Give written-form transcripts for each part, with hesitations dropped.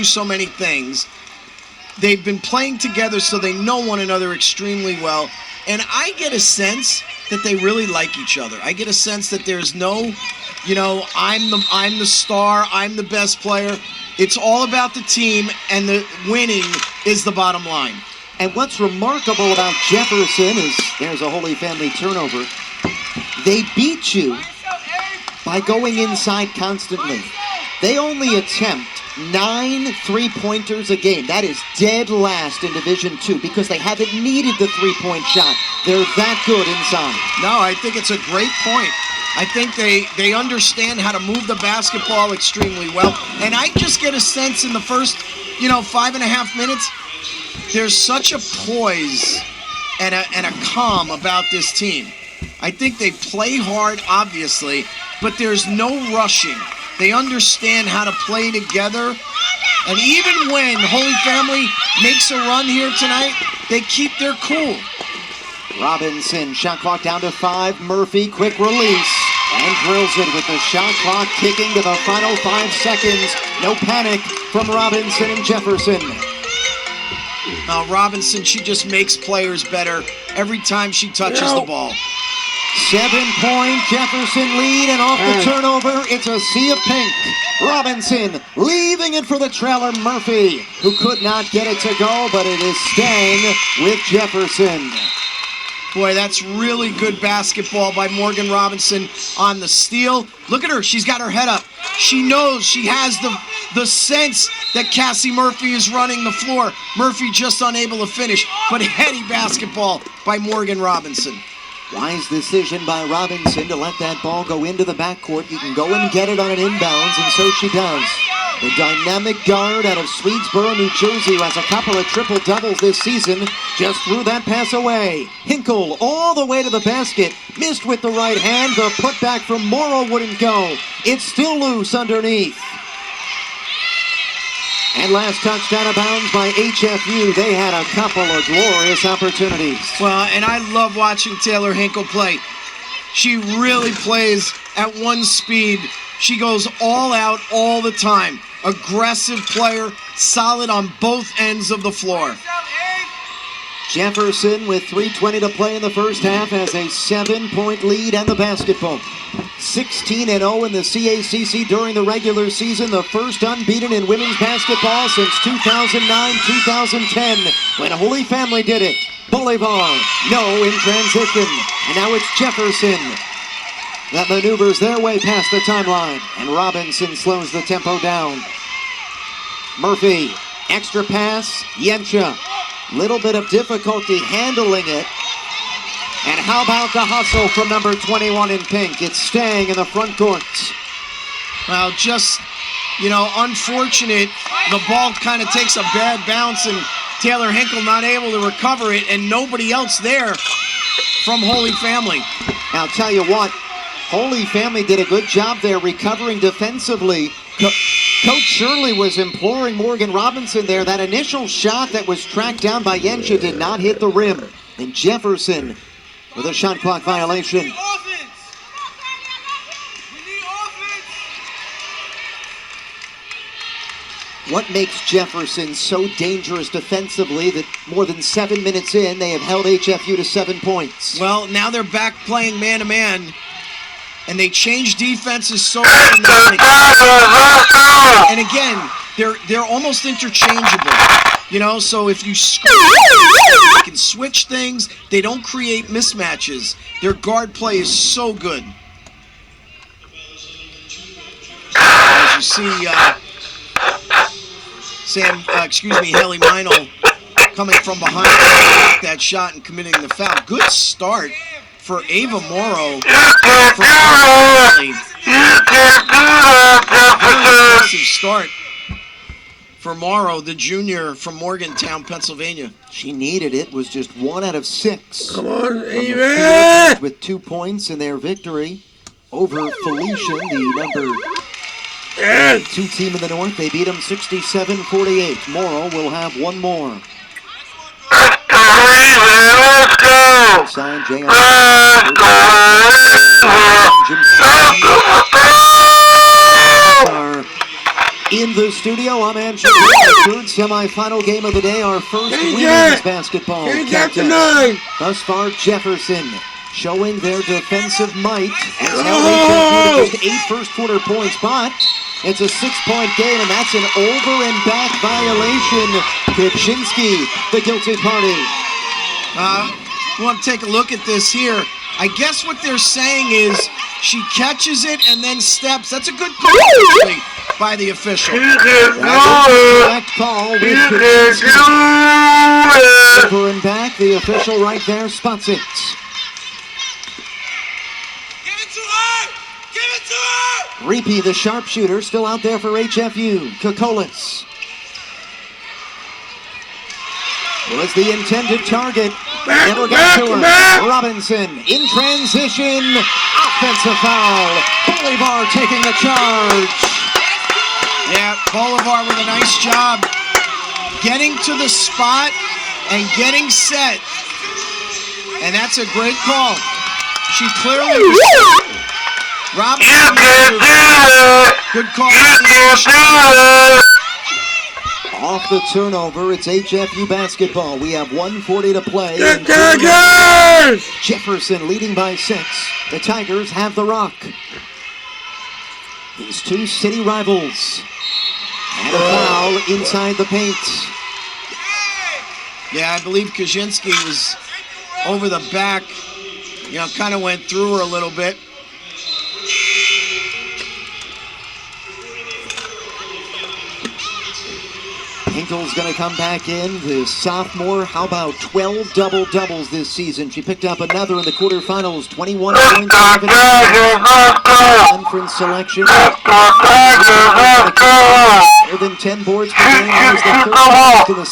do so many things. They've been playing together, so they know one another extremely well. And I get a sense that they really like each other. I get a sense that there's no, I'm the star, I'm the best player. It's all about the team, and the winning is the bottom line. And what's remarkable about Jefferson is there's a Holy Family turnover. They beat you by going inside constantly. They only attempt 9 3-pointers a game. That is dead last in Division II because they haven't needed the 3-point shot. They're that good inside. No, I think it's a great point. I think they understand how to move the basketball extremely well. And I just get a sense in the first, 5.5 minutes, there's such a poise and a calm about this team. I think they play hard, obviously, but there's no rushing. They understand how to play together. And even when Holy Family makes a run here tonight, they keep their cool. Robinson, shot clock down to 5. Murphy, quick release. And drills it with the shot clock ticking to the final 5 seconds. No panic from Robinson and Jefferson. Robinson, she just makes players better every time she touches the ball. 7-point Jefferson lead, and off the turnover, it's a sea of pink. Robinson leaving it for the trailer Murphy, who could not get it to go, but it is staying with Jefferson. Boy, that's really good basketball by Morgan Robinson on the steal. Look at her. She's got her head up. She knows, she has the sense that Cassie Murphy is running the floor. Murphy just unable to finish, but heady basketball by Morgan Robinson. Wise decision by Robinson to let that ball go into the backcourt. You can go and get it on an inbounds, and so she does. The dynamic guard out of Swedesboro, New Jersey, who has a couple of triple-doubles this season, just threw that pass away. Hinkle all the way to the basket. Missed with the right hand. The putback from Morrow wouldn't go. It's still loose underneath. And last touched out of bounds by HFU. They had a couple of glorious opportunities. Well, and I love watching Taylor Hinkle play. She really plays at one speed. She goes all out all the time. Aggressive player, solid on both ends of the floor. Jefferson, with 3:20 to play in the first half, has a 7-point lead and the basketball. 16-0 in the CACC during the regular season, the first unbeaten in women's basketball since 2009-2010, when Holy Family did it. Bolivar, no in transition, and now it's Jefferson that maneuvers their way past the timeline, and Robinson slows the tempo down. Murphy, extra pass, Yencha. Little bit of difficulty handling it. And how about the hustle from number 21 in pink? It's staying in the front court. Well, just, unfortunate. The ball kind of takes a bad bounce, and Taylor Hinkle not able to recover it, and nobody else there from Holy Family. Now, I'll tell you what, Holy Family did a good job there recovering defensively. Coach Shirley was imploring Morgan Robinson there. That initial shot that was tracked down by Yencha did not hit the rim. And Jefferson with a shot clock violation. What makes Jefferson so dangerous defensively that more than 7 minutes in, they have held HFU to 7 points? Well, now they're back playing man-to-man, and they change defenses so much. And again, they're almost interchangeable. So if you score, they can switch things. They don't create mismatches. Their guard play is so good. As you see, Haley Meinl coming from behind that shot and committing the foul. Good start for Ava Morrow. Impressive start for Morrow, the junior from Morgantown, Pennsylvania. She needed it. Was just 1 out of 6. Come on, Ava! With 2 points in their victory over Felician, the number 2 team in the North. They beat them 67-48. Morrow will have one more. Let's go! Signed J.R. In the studio, I'm Andrew. The third semifinal game of the day, our first women's basketball contest. Thus far, Jefferson showing their defensive might. Has held just 8 first-quarter points, but it's a 6-point game, and that's an over and back violation. Kuczynski, the guilty party. We want to take a look at this here. I guess what they're saying is she catches it and then steps. That's a good call actually, by the official. Correct call with Kuczynski. Over and back, the official right there spots it. Give it to her! Give it to her! Reapy, the sharpshooter, still out there for HFU. Kokolis was the intended target. Never got to her. Robinson in transition. Offensive foul. Bolivar taking the charge. Yeah, Bolivar with a nice job getting to the spot and getting set. And that's a great call. She clearly was. Robinson, good call. Off the turnover, it's HFU basketball. We have 1:40 to play. The Tigers! Jefferson leading by 6. The Tigers have the rock. These two city rivals. And a foul inside the paint. Yeah, I believe Kuczynski was over the back. Kind of went through her a little bit. Hinkle's going to come back in, the sophomore. How about 12 double-doubles this season? She picked up another in the quarterfinals, 21 points. Conference selection. More than 10 boards per game. That was the third to the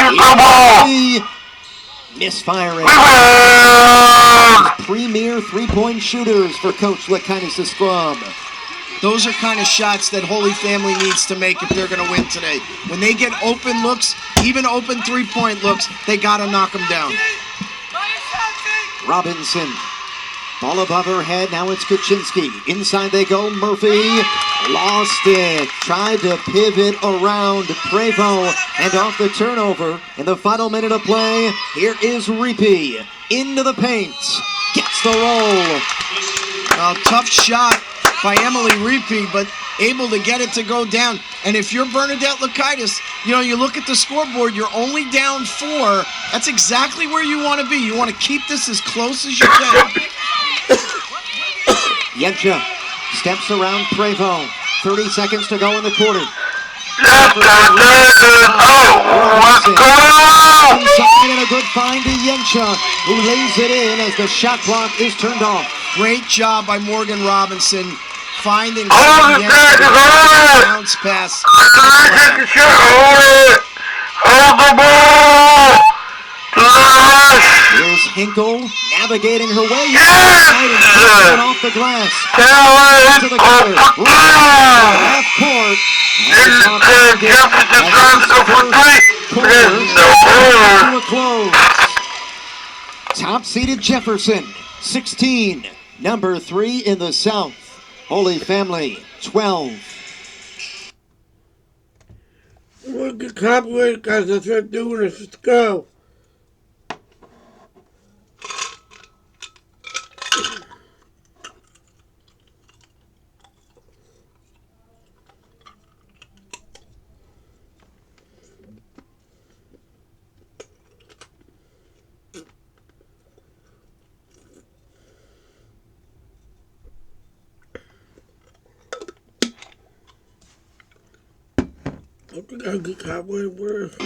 CHCC. Misfiring. Premier three-point shooters for Coach Lakinis Scrub. Those are kind of shots that Holy Family needs to make if they're going to win today. When they get open looks, even open three-point looks, they got to knock them down. Robinson, ball above her head. Now it's Kuczynski. Inside they go. Murphy lost it. Tried to pivot around Prevost and off the turnover. In the final minute of play, here is Reapy into the paint. Gets the roll. Tough shot by Emily Reapy, but able to get it to go down. And if you're Bernadette Lakitis, you look at the scoreboard, you're only down 4. That's exactly where you want to be. You want to keep this as close as you can. Yencha steps around Prevost. 30 seconds to go in the quarter. Inside and a good find to Yencha, who lays it in as the shot clock is turned off. Great job by Morgan Robinson finding bounce pass. Hold the ball! Here's Hinkle navigating her way inside and off the glass. To the corner. Half court. Jefferson trying to go for 3. To a close. Top-seeded Jefferson, 16. Number 3 in the South. Holy Family, 12. We'll get copyrighted, guys. That's what I'm doing. Let's go. I think I'll get copyrighted worse.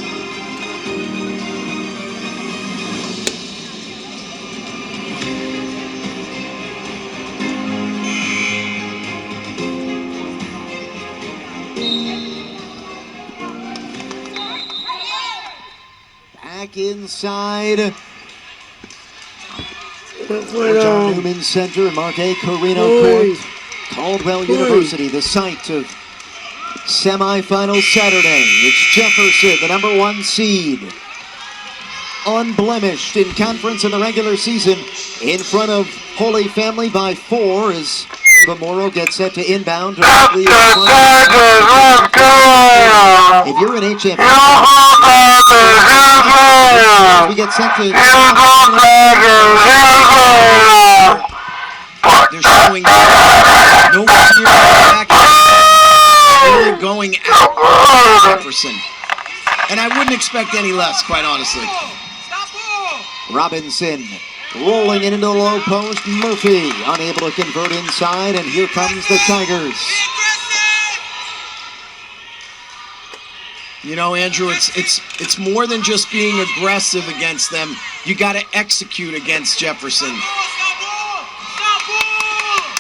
Back inside. John Newman Center, Mark A. Carino Court. Caldwell University, the site of semifinal Saturday. It's Jefferson, the number 1 seed. Unblemished in conference in the regular season. In front of Holy Family by 4 as Eva Morrow gets set to inbound directly in front. If you're an HF, we get set to. They're showing no fear in the back. Really going at Jefferson. And I wouldn't expect any less, quite honestly. Robinson rolling it into the low post. Murphy unable to convert inside, and here comes the Tigers. You know, Andrew, it's more than just being aggressive against them. You got to execute against Jefferson.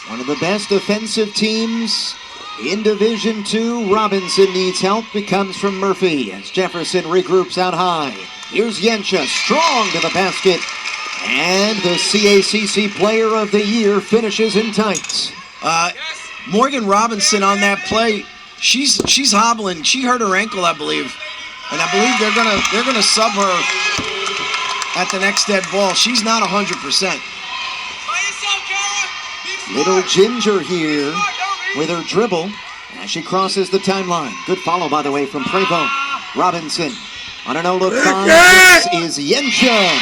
One of the best offensive teams in Division II. Robinson needs help. It comes from Murphy as Jefferson regroups out high. Here's Yensha, strong to the basket. And the CACC Player of the Year finishes in tights. Morgan Robinson on that play, she's hobbling. She hurt her ankle, I believe. And I believe they're gonna sub her at the next dead ball. She's not 100%. Little Ginger here with her dribble as she crosses the timeline. Good follow, by the way, from Prevo. Robinson on a no-look five. This is Yensha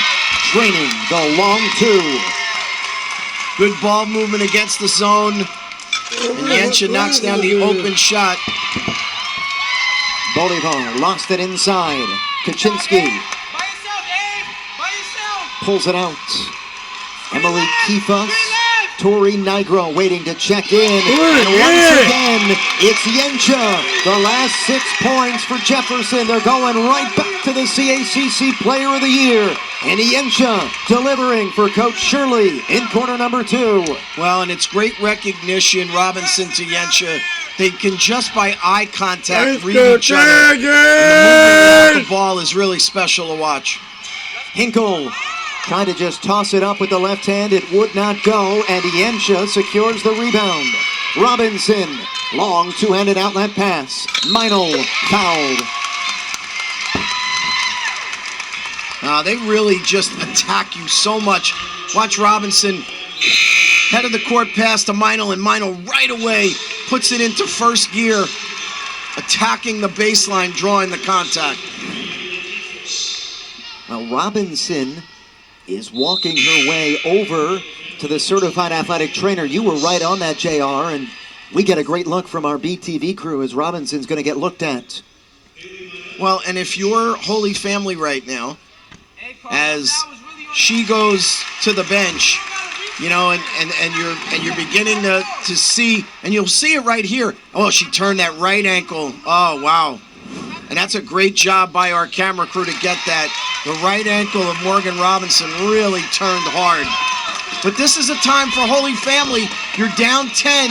training the long two. Good ball movement against the zone. And Yensha knocks down the open shot. Bolivar lost it inside. Kaczynski pulls it out. Emily Kifas. Tori Nigro waiting to check in. And once again, it's Yensha. The last 6 points for Jefferson. They're going right back to the CACC Player of the Year. And Yensha delivering for Coach Shirley in quarter number 2. Well, and it's great recognition, Robinson to Yensha. They can just by eye contact read each other. And the movement off the ball is really special to watch. Hinkle tried to just toss it up with the left hand. It would not go, and Yensha secures the rebound. Robinson, long two-handed outlet pass. Meinl fouled. They really just attack you so much. Watch Robinson, head of the court pass to Meinl, and Meinl right away puts it into first gear, attacking the baseline, drawing the contact. Now Robinson is walking her way over to the certified athletic trainer. You were right on that, JR, and we get a great look from our BTV crew as Robinson's going to get looked at. Well, and if you're Holy Family right now, as she goes to the bench, you know, and you're beginning to see, and you'll see it right here. Oh, she turned that right ankle. Oh, wow. And that's a great job by our camera crew to get that. The right ankle of Morgan Robinson really turned hard. But this is a time for Holy Family. You're down 10,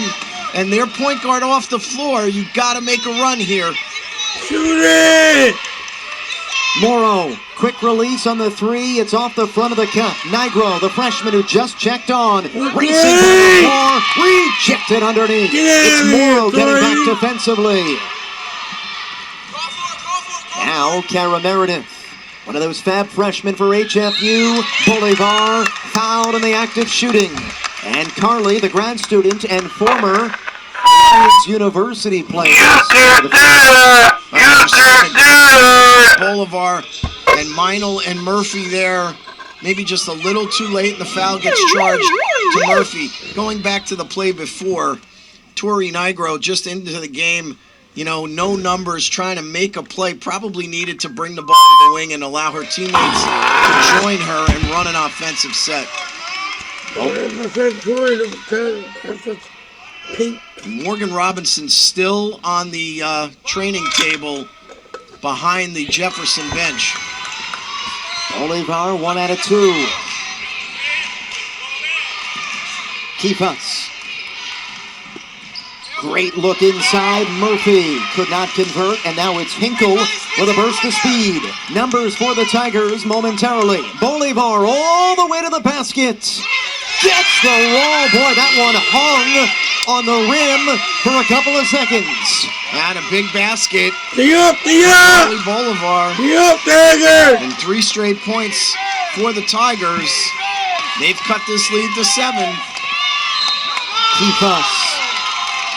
and their point guard off the floor. You got to make a run here. Shoot it! Morrow, quick release on the three. It's off the front of the cup. Nigro, the freshman who just checked on, racing to the floor, rejected underneath. It's Morrow getting back defensively. Now, Kara Meredith, one of those fab freshmen for HFU. Bolivar fouled in the act of shooting. And Carly, the grad student and former Lawrence University player. Bolivar and Meinl and Murphy there. Maybe just a little too late, and the foul gets charged to Murphy. Going back to the play before, Tori Nigro just into the game. You know, no numbers, trying to make a play, probably needed to bring the ball to the wing and allow her teammates to join her and run an offensive set. Morgan Robinson still on the training table behind the Jefferson bench. Bolivar, 1 out of 2. Kifas. Great look inside. Murphy could not convert, and now it's Hinkle with a burst of speed. Numbers for the Tigers momentarily. Bolivar all the way to the basket. Gets the wall. Boy, that one hung on the rim for a couple of seconds. And a big basket. Yup! Bolivar. Yup, Tiger! And 3 straight points for the Tigers. They've cut this lead to 7. Kifas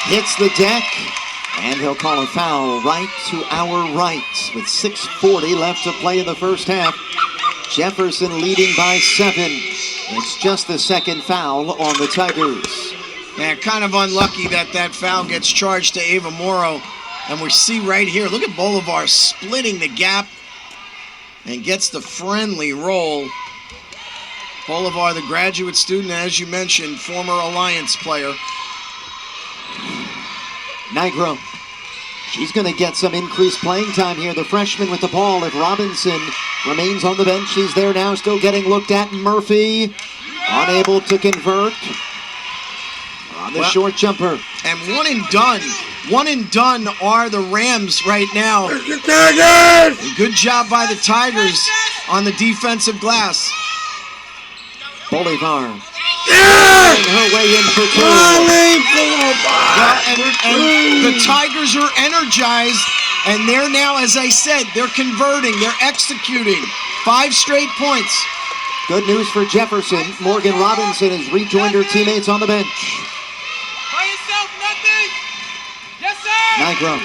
hits the deck, and he'll call a foul right to our right with 6:40 left to play in the first half. Jefferson leading by 7. It's just the second foul on the Tigers. Yeah, kind of unlucky that foul gets charged to Ava Morrow. And we see right here, look at Bolivar splitting the gap and gets the friendly roll. Bolivar, the graduate student, as you mentioned, former Alliance player. Nigro. She's going to get some increased playing time here. The freshman with the ball. If Robinson remains on the bench, she's there now, still getting looked at. Murphy, unable to convert on the short jumper. And one and done. One and done are the Rams right now. The Tigers! And good job by the Tigers on the defensive glass. Bolivar. Yeah! Her way in for 2. And the Tigers are energized, and they're now, as I said, they're converting, they're executing. 5 straight points. Good news for Jefferson. Morgan Robinson has rejoined her teammates on the bench. By yourself, nothing. Yes, sir. Nigro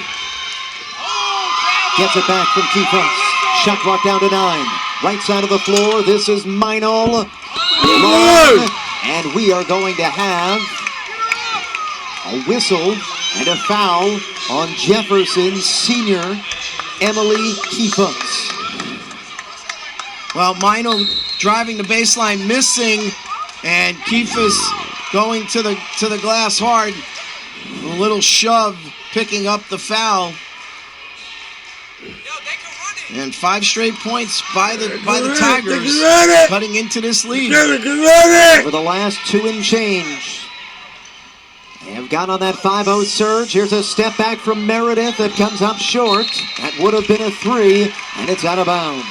Oh, gets it back from Kifas. Shot clock down to 9. Right side of the floor. This is Meinl. Long. And we are going to have a whistle and a foul on Jefferson's senior, Emily Kifas. Well, Meinl driving the baseline, missing, and Kifas going to the glass hard. A little shove, picking up the foul. And 5 straight points by the Tigers, cutting into this lead. For the last 2 and change. They have gone on that 5-0 surge. Here's a step back from Meredith that comes up short. That would have been a 3, and it's out of bounds.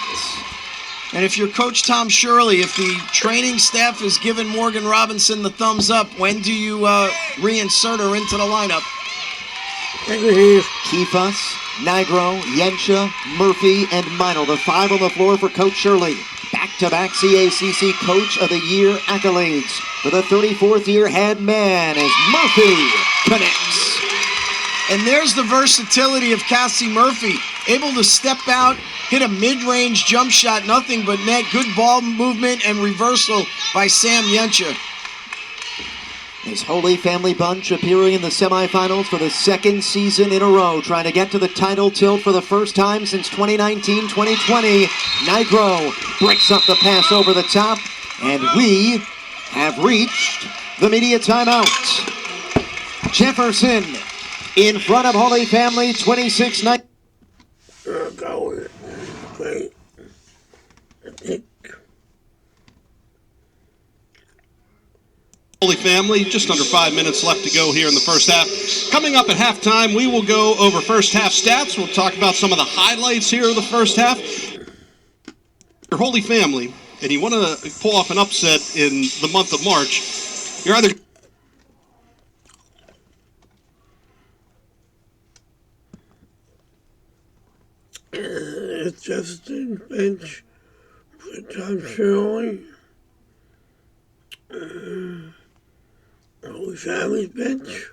And if you're Coach Tom Shirley, if the training staff is giving Morgan Robinson the thumbs up, when do you reinsert her into the lineup? Kifas, Nigro, Yensha, Murphy, and Meinl. The 5 on the floor for Coach Shirley. Back-to-back CACC Coach of the Year accolades for the 34th year head man as Murphy connects. And there's the versatility of Cassie Murphy, able to step out, hit a mid-range jump shot, nothing but net. Good ball movement and reversal by Sam Yensha. This Holy Family bunch appearing in the semifinals for the 2nd season in a row, trying to get to the title tilt for the first time since 2019-2020. Nigro breaks up the pass over the top, and we have reached the media timeout. Jefferson in front of Holy Family, 26-9. Go with it. Wait. I think. Holy Family, just under 5 minutes left to go here in the first half. Coming up at halftime, we will go over first half stats. We'll talk about some of the highlights here of the first half. Your Holy Family, and you want to pull off an upset in the month of March, you're either It's Jefferson bench for Tom Shirley. Holy Family's bench.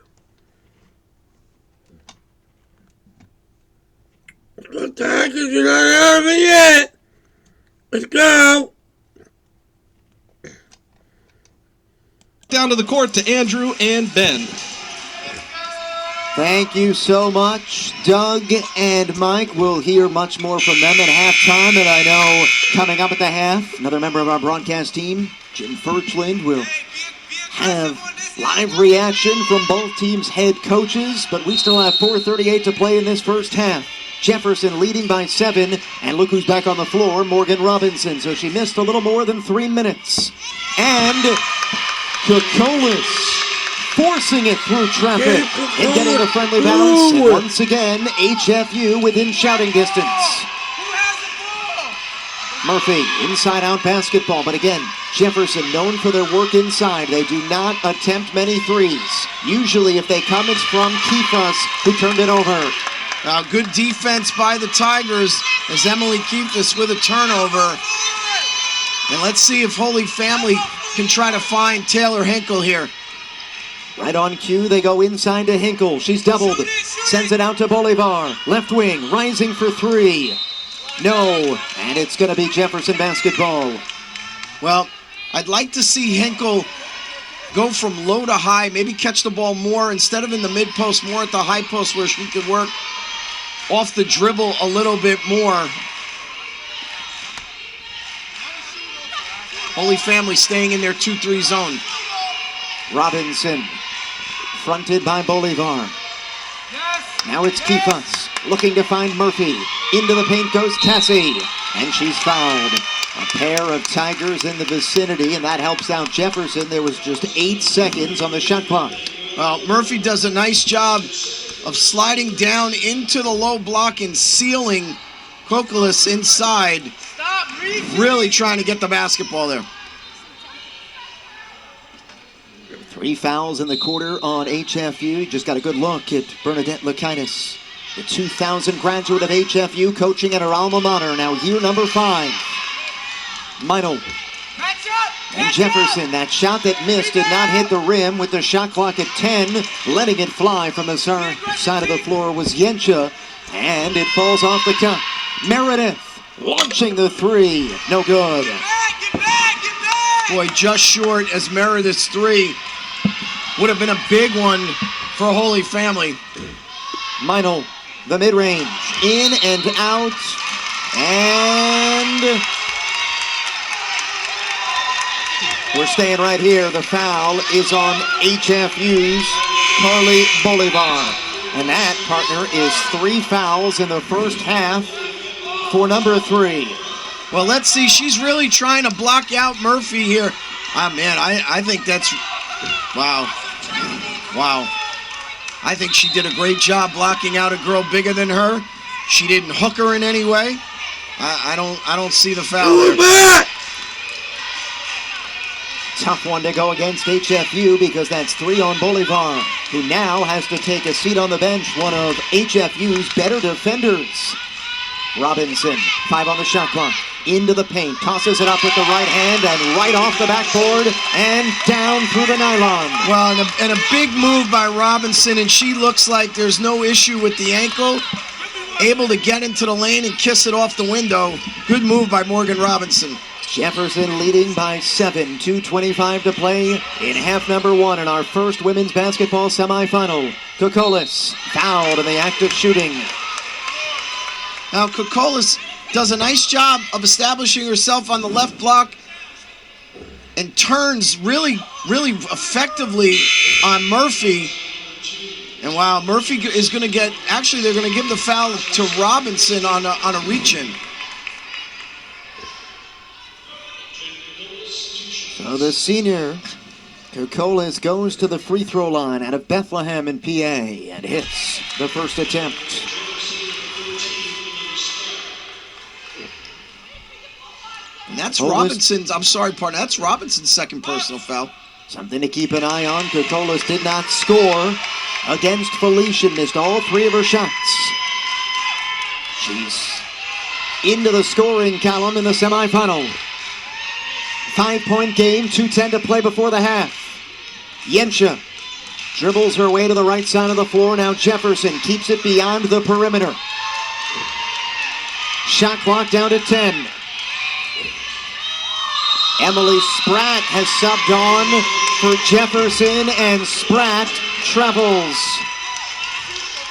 Let's go Tigers, you're not out of it yet. Let's go. down to the court to Andrew and Ben. Thank you so much, Doug and Mike. We'll hear much more from them at halftime, and I know coming up at the half, another member of our broadcast team, Jim Furchland, will have live reaction from both teams' head coaches, but we still have 4:38 to play in this first half. Jefferson leading by 7, and look who's back on the floor, Morgan Robinson. So she missed a little more than 3 minutes. And Kokolis forcing it through traffic and getting the friendly bounce. And once again, HFU within shouting distance. Murphy, inside-out basketball, but again, Jefferson known for their work inside. They do not attempt many threes. Usually if they come, it's from Kifas, who turned it over. Good defense by the Tigers as Emily Kifas with a turnover. And let's see if Holy Family can try to find Taylor Hinkle here. Right on cue, they go inside to Hinkle. She's doubled. Sends it out to Bolivar. Left wing, rising for three. No, and it's going to be Jefferson basketball. Well, I'd like to see Hinkle go from low to high, maybe catch the ball more instead of in the mid post, more at the high post where she could work off the dribble a little bit more. Holy Family staying in their 2-3 zone. Robinson, fronted by Bolivar. Now it's Kifas, looking to find Murphy. Into the paint goes Cassie, and she's fouled. A pair of Tigers in the vicinity, and that helps out Jefferson. There was just 8 seconds on the shot clock. Well, Murphy does a nice job of sliding down into the low block and sealing Kokolis inside. Really trying to get the basketball there. 3 fouls in the quarter on HFU. Just got a good look at Bernadette Lakaitis, the 2000 graduate of HFU, coaching at her alma mater, now year number 5. Meinl and Jefferson, that shot that missed did not hit the rim with the shot clock at 10. Letting it fly from the side of the floor was Yensha, and it falls off the cup. Meredith launching the three, no good. Boy, just short as Meredith's three. Would have been a big one for Holy Family. Meinl, the mid-range, in and out, and we're staying right here. The foul is on HFU's Carly Bolivar. And that, partner, is 3 fouls in the first half for number 3. Well, let's see. She's really trying to block out Murphy here. Ah, man, I think that's... Wow. Wow. I think she did a great job blocking out a girl bigger than her. She didn't hook her in any way. I don't see the foul there. Tough one to go against HFU because that's 3 on Bolivar, who now has to take a seat on the bench, one of HFU's better defenders. Robinson, 5 on the shot clock, into the paint, tosses it up with the right hand and right off the backboard and down through the nylon. Well, and a big move by Robinson, and she looks like there's no issue with the ankle. Able to get into the lane and kiss it off the window. Good move by Morgan Robinson. Jefferson leading by 7, 2:25 to play in half number 1 in our first women's basketball semifinal. Kokolis fouled in the act of shooting. Now, Kokolis does a nice job of establishing herself on the left block and turns really, really effectively on Murphy. And wow, Murphy is going to get, actually they're going to give the foul to Robinson on a reach-in. So the senior, Kokolis, goes to the free throw line out of Bethlehem in PA and hits the first attempt. And that's Robinson's, I'm sorry, partner, that's Robinson's second personal foul. Something to keep an eye on. Kokolis did not score against Felician, missed all 3 of her shots. She's into the scoring column in the semifinal. 5-point game, 2:10 to play before the half. Yensha dribbles her way to the right side of the floor. Now Jefferson keeps it beyond the perimeter. Shot clock down to 10. Emily Spratt has subbed on for Jefferson, and Spratt travels.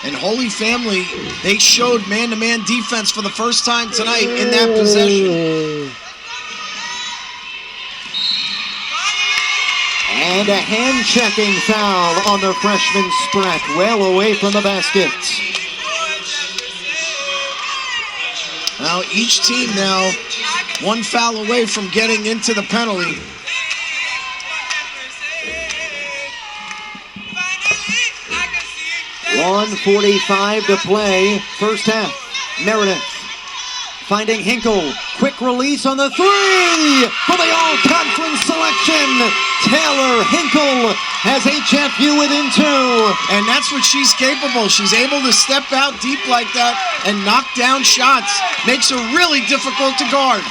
And Holy Family, they showed man-to-man defense for the first time tonight in that possession. And a hand-checking foul on the freshman Spratt, well away from the basket. Now each team now 1 foul away from getting into the penalty. .145 to play, first half. Meredith finding Hinkle. Quick release on the 3 for the all-conference selection. Taylor Hinkle has HFU within 2. And that's what she's capable. She's able to step out deep like that and knock down shots. Makes her really difficult to guard.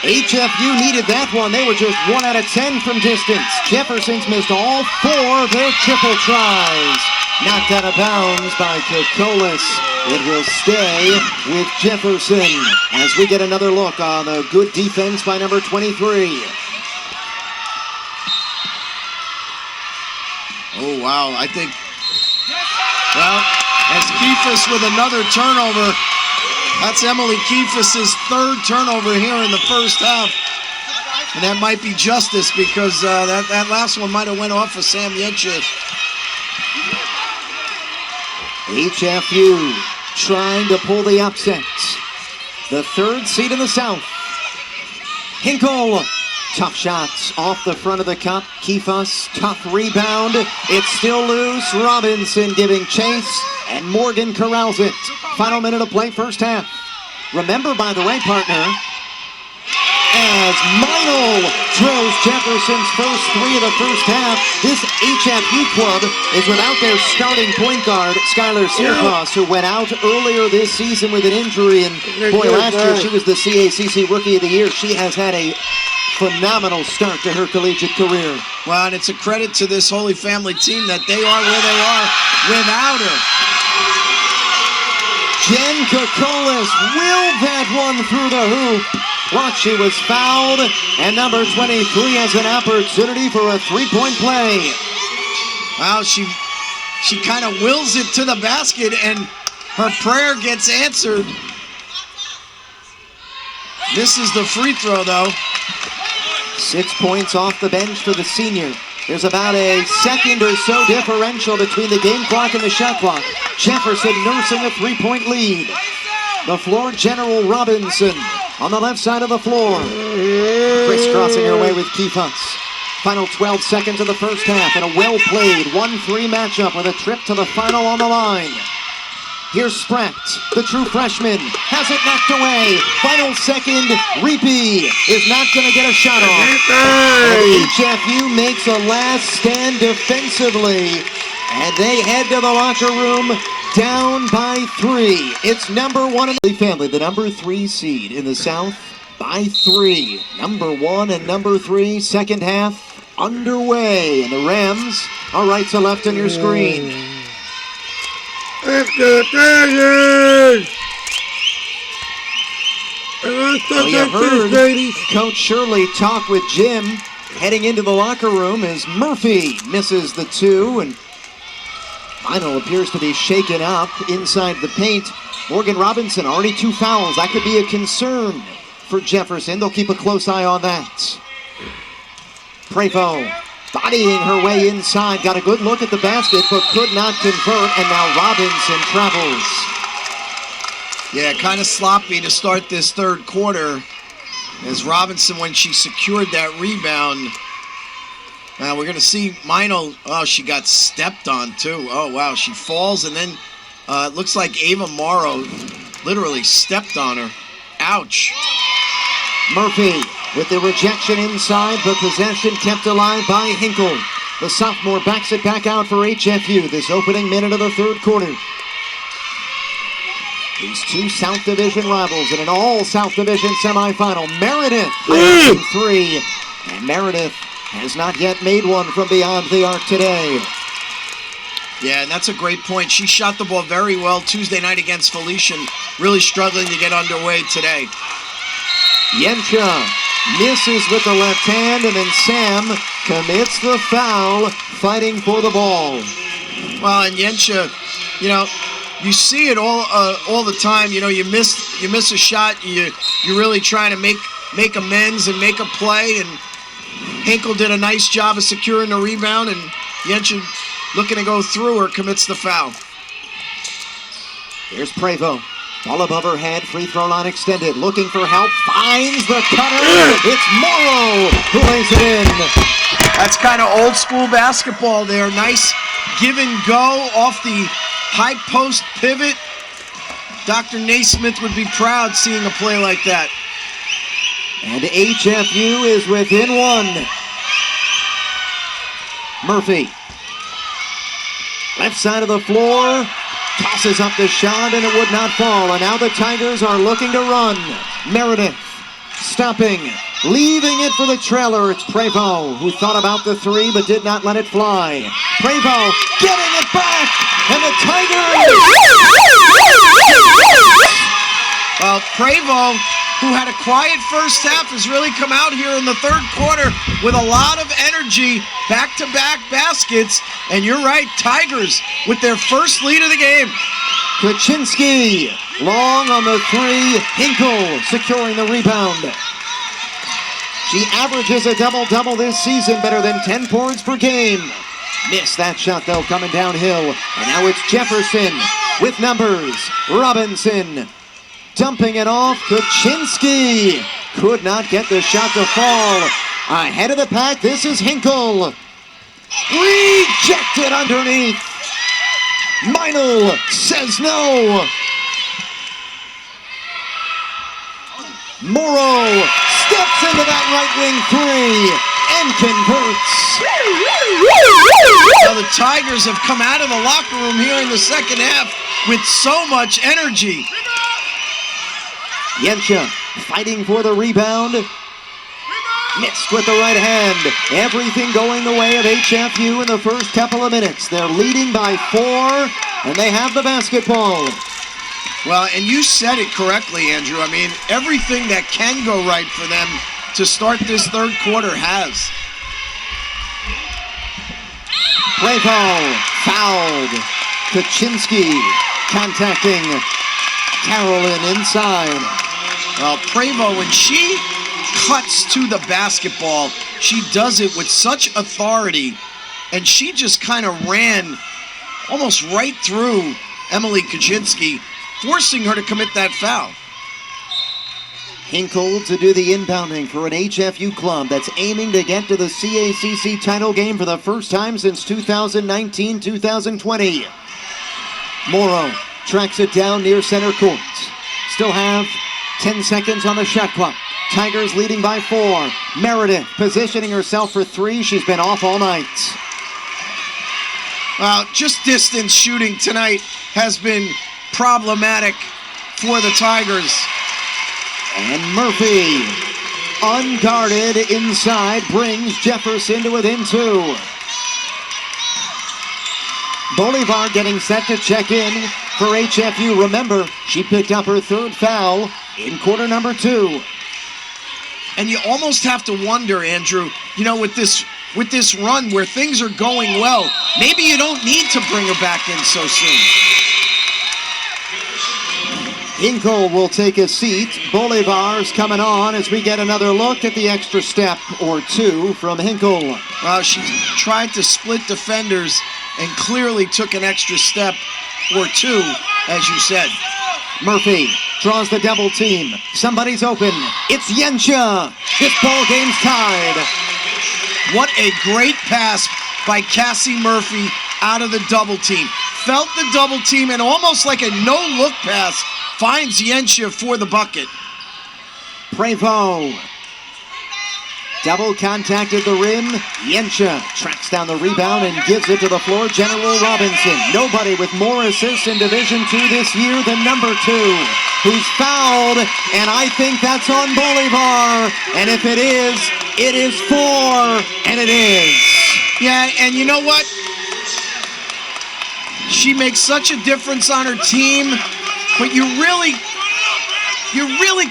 HFU needed that one. They were just 1 out of 10 from distance. Jefferson's missed all 4 of their triple tries. Knocked out of bounds by Kokolis. It will stay with Jefferson as we get another look on the good defense by number 23. Oh, wow. I think, well, as Keefus with another turnover. That's Emily Keefus' 3rd turnover here in the first half. And that might be justice because that last one might have went off of Sam Yencha. HFU trying to pull the upset. The 3rd seed in the South. Hinkle. Tough shots off the front of the cup. Keefus, tough rebound. It's still loose. Robinson giving chase. And Morgan corrals it. Final minute of play, first half. Remember, by the way, partner, as Meinl drills Jefferson's first 3 of the first half, this HFU club is without their starting point guard, Skylar Searfoss, who went out earlier this season with an injury. And boy, last year she was the CACC Rookie of the Year. She has had a phenomenal start to her collegiate career. Well, and it's a credit to this Holy Family team that they are where they are without her. Jen Kokolis willed that one through the hoop. But she was fouled, and number 23 has an opportunity for a 3-point play. Wow, she kind of wills it to the basket, and her prayer gets answered. Misses the free throw, though. 6 points off the bench for the senior. There's about a second or so differential between the game clock and the shot clock. Jefferson nursing a 3-point lead. The floor general Robinson on the left side of the floor. Crisscrossing her way with Keefus. Final 12 seconds of the first half and a well-played 1-3 matchup with a trip to the final on the line. Here's Spratt, the true freshman, has it knocked away. Final second, Reapy is not going to get a shot off. And HFU makes a last stand defensively, and they head to the locker room down by 3. It's number 1 in the family, the number 3 seed in the South by 3. Number 1 and number 3, second half underway. And the Rams are right to left on your screen. Let's go Tigers! Well, you heard Coach Shirley talk with Jim heading into the locker room as Murphy misses the 2, and Meinl appears to be shaken up inside the paint. Morgan Robinson, already 2 fouls. That could be a concern for Jefferson. They'll keep a close eye on that. Prevo bodying her way inside, got a good look at the basket, but could not convert, and now Robinson travels. Yeah, kind of sloppy to start this third quarter, as Robinson, when she secured that rebound. Now we're going to see Meinl, oh, she got stepped on too. Oh, wow, she falls, and then it looks like Ava Morrow literally stepped on her. Ouch. Murphy with the rejection inside, but possession kept alive by Hinkle. The sophomore backs it back out for HFU this opening minute of the third quarter. These 2 South Division rivals in an all-South Division semifinal. Meredith in 3, and Meredith has not yet made one from beyond the arc today. Yeah, and that's a great point. She shot the ball very well Tuesday night against Felician, really struggling to get underway today. Yencha misses with the left hand, and then Sam commits the foul, fighting for the ball. Well, and Yencha, you know, you see it all the time. You know, you miss a shot, you're really trying to make amends and make a play. And Hinkle did a nice job of securing the rebound, and Yencha, looking to go through her, commits the foul. Here's Prevo. Ball above her head, free throw line extended, looking for help, finds the cutter. It's Morrow who lays it in. That's kind of old school basketball there. Nice give and go off the high post pivot. Dr. Naismith would be proud seeing a play like that. And HFU is within 1. Murphy. Left side of the floor. Tosses up the shot, and it would not fall. And now the Tigers are looking to run. Meredith stopping, leaving it for the trailer. It's Prevost, who thought about the three but did not let it fly. Prevost getting it back, and the Tigers. Well, Prevost, who had a quiet first half, has really come out here in the third quarter with a lot of energy, back-to-back baskets, and you're right, Tigers with their first lead of the game. Kuczynski, long on the three. Hinkle securing the rebound. She averages a double-double this season, better than 10 points per game. Missed that shot, though, coming downhill. And now it's Jefferson with numbers. Robinson dumping it off. Kuczynski could not get the shot to fall. Ahead of the pack, this is Hinkle. Rejected underneath. Meinl says no. Morrow steps into that right wing three and converts. Now the Tigers have come out of the locker room here in the second half with so much energy. Yensha fighting for the rebound. Missed with the right hand. Everything going the way of HFU in the first couple of minutes. They're leading by 4, and they have the basketball. Well, and you said it correctly, Andrew. I mean, everything that can go right for them to start this third quarter has. Prevost fouled. Kuczynski contacting Carolyn inside. Well, Prevost, when she cuts to the basketball, she does it with such authority, and she just kind of ran almost right through Emily Kuczynski, forcing her to commit that foul. Hinkle to do the inbounding for an HFU club that's aiming to get to the CACC title game for the first time since 2019-2020. Morrow tracks it down near center court. Still have 10 seconds on the shot clock. Tigers leading by 4. Meredith positioning herself for 3. She's been off all night. Just distance shooting tonight has been problematic for the Tigers. And Murphy, unguarded inside, brings Jefferson to within 2. Bolivar getting set to check in for HFU. Remember, she picked up her third foul in quarter number 2. And you almost have to wonder, Andrew, you know, with this run where things are going well, maybe you don't need to bring her back in so soon. Hinkle will take a seat. Bolivar's coming on as we get another look at the extra step or 2 from Hinkle. Well, she tried to split defenders and clearly took an extra step or 2, as you said. Murphy draws the double team. Somebody's open. It's Yensha. This ball game's tied. What a great pass by Cassie Murphy out of the double team. Felt the double team and almost like a no-look pass finds Yensha for the bucket. Prevost. Double contact at the rim. Yensha tracks down the rebound and gives it to the floor. General Robinson. Nobody with more assists in Division II this year than number 2, who's fouled, and I think that's on Bolivar. And if it is 4, and it is. Yeah, and you know what? She makes such a difference on her team, but you really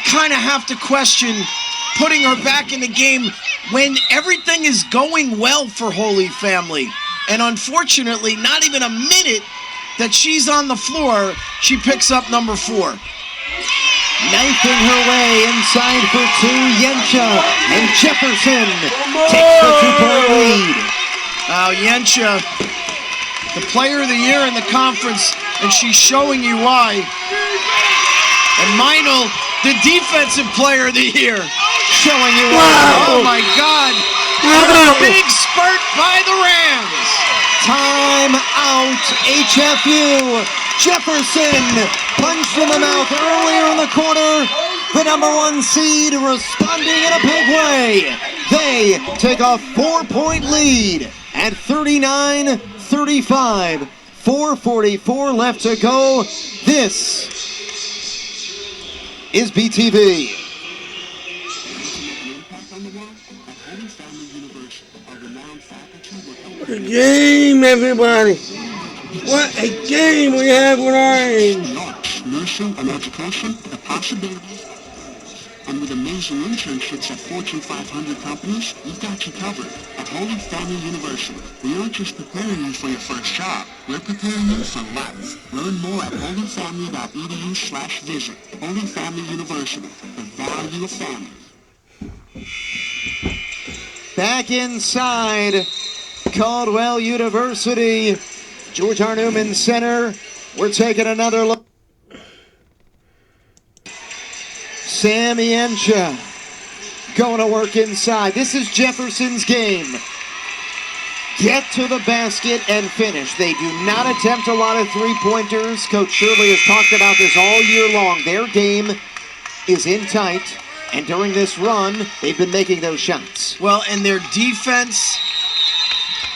kind of have to question putting her back in the game when everything is going well for Holy Family. And unfortunately, not even a minute that she's on the floor, she picks up number 4. Knifing her way inside for 2, Yensha, and Jefferson takes the 2-point lead. Yensha, the player of the year in the conference, and she's showing you why. And Meinl, the defensive player of the year. Showing you why. Wow. Oh my God. A big spurt by the Rams. Time out, HFU. Jefferson punched in the mouth earlier in the quarter. The number 1 seed responding in a big way. They take a 4-point lead at 39-35. 4:44 left to go. This is BTV. game, everybody. What a game we have with our aim. Nursing and education, the possibilities. And with amazing internships at Fortune 500 companies, we've got you covered. At Holy Family University, we aren't just preparing you for your first job. We're preparing you for life. Learn more at holyfamily.edu/visit. Holy Family University, the value of family. Back inside Caldwell University, George R. Newman Center. We're taking another look. Sam Yencha going to work inside. This is Jefferson's game. Get to the basket and finish. They do not attempt a lot of three-pointers. Coach Shirley has talked about this all year long. Their game is in tight, and during this run, they've been making those shots. Well, and their defense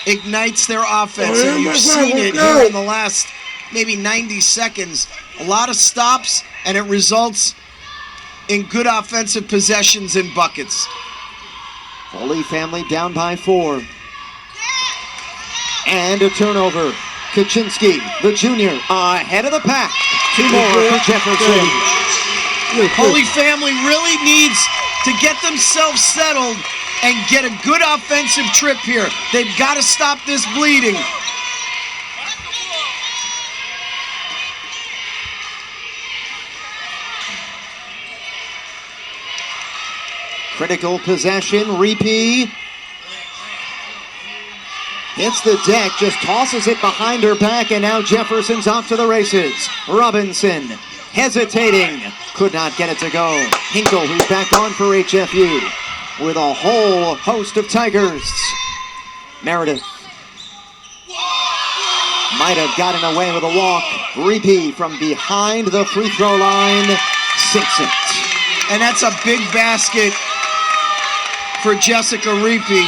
ignites their offense, and you've seen it here in the last maybe 90 seconds. A lot of stops, and it results in good offensive possessions and buckets. Holy Family down by 4. And a turnover. Kaczynski, the junior, ahead of the pack. 2 more for Jefferson. Holy Family really needs to get themselves settled and get a good offensive trip here. They've got to stop this bleeding. Critical possession, Repeat. Hits the deck, just tosses it behind her back, and now Jefferson's off to the races. Robinson, hesitating, could not get it to go. Hinkle, who's back on for HFU, with a whole host of Tigers. Meredith might have gotten away with a walk. Repeat from behind the free throw line, sinks it. And that's a big basket for Jessica Repe,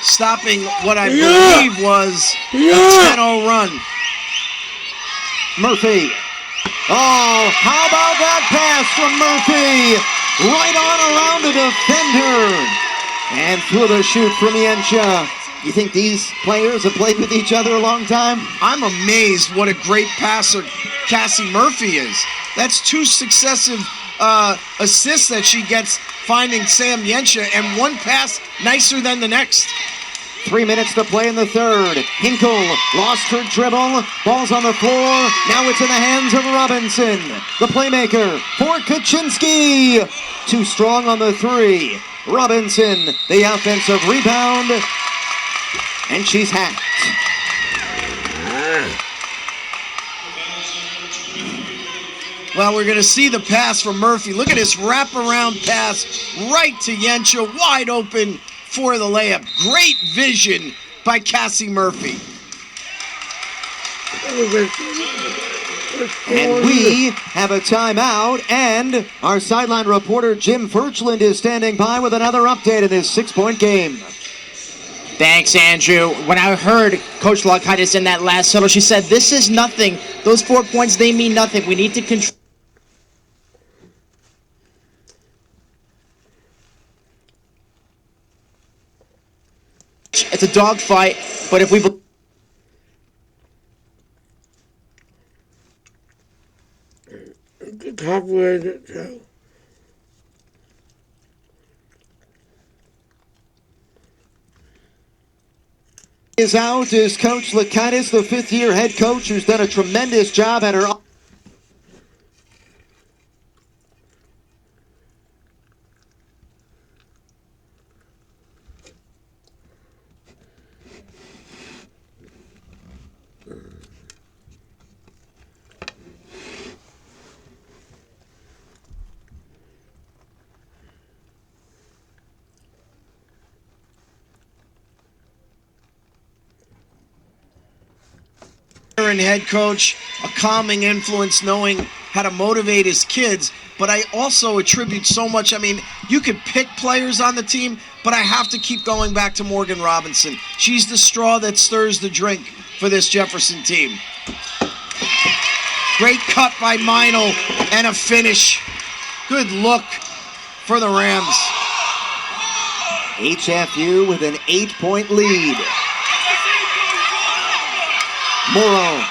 stopping what I believe was a 10-0 run. Murphy. Oh, how about that pass from Murphy? Right on around the defender. And through the shoot from Yencha. You think these players have played with each other a long time? I'm amazed what a great passer Cassie Murphy is. That's 2 successive assists that she gets finding Sam Yencha, and 1 pass nicer than the next. 3 minutes to play in the third. Hinkle lost her dribble. Ball's on the floor. Now it's in the hands of Robinson, the playmaker for Kaczynski. Too strong on the 3. Robinson, the offensive rebound, and she's hacked. Well, we're going to see the pass from Murphy. Look at this wraparound pass right to Yencha, wide open for the layup. Great vision by Cassie Murphy. And we have a timeout, and our sideline reporter Jim Furchland is standing by with another update in this 6-point game. Thanks, Andrew. When I heard Coach Lockheitis in that last huddle, she said, this is nothing. Those 4 points, they mean nothing. We need to control. It's a dogfight, but if we... Copyrighted show. Is out is Coach Lockheitis, the 5th-year head coach who's done a tremendous job at her. And head coach, a calming influence, knowing how to motivate his kids. But I also attribute so much. I mean, you could pick players on the team, but I have to keep going back to Morgan Robinson. She's the straw that stirs the drink for this Jefferson team. Great cut by Meinl and a finish. Good look for the Rams. HFU with an 8-point lead. Morrow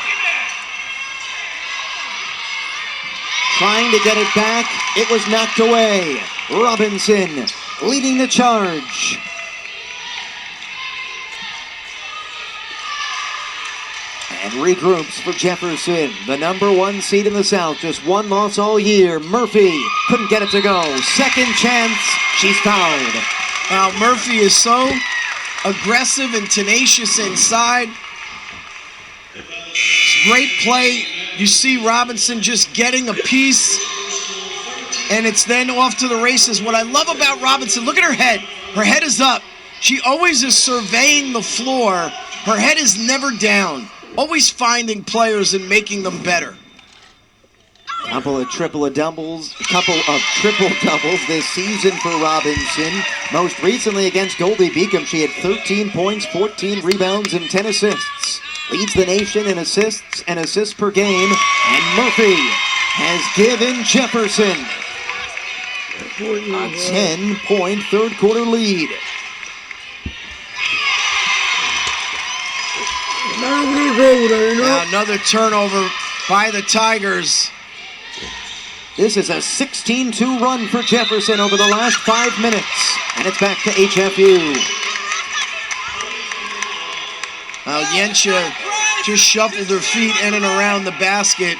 trying to get it back. It was knocked away. Robinson leading the charge. And regroups for Jefferson, the number 1 seed in the South. Just one loss all year. Murphy couldn't get it to go. Second chance, she's fouled. Now Murphy is so aggressive and tenacious inside. Great play. You see Robinson just getting a piece, and it's then off to the races. What I love about Robinson, look at her head. Her head is up. She always is surveying the floor. Her head is never down. Always finding players and making them better. Couple of triple doubles this season for Robinson. Most recently against Goldie Beacom, she had 13 points, 14 rebounds, and 10 assists. Leads the nation in assists and assists per game. And Murphy has given Jefferson a 10-point third quarter lead. Now another turnover by the Tigers. This is a 16-2 run for Jefferson over the last 5 minutes. And it's back to HFU. Yensha just shuffled her feet in and around the basket.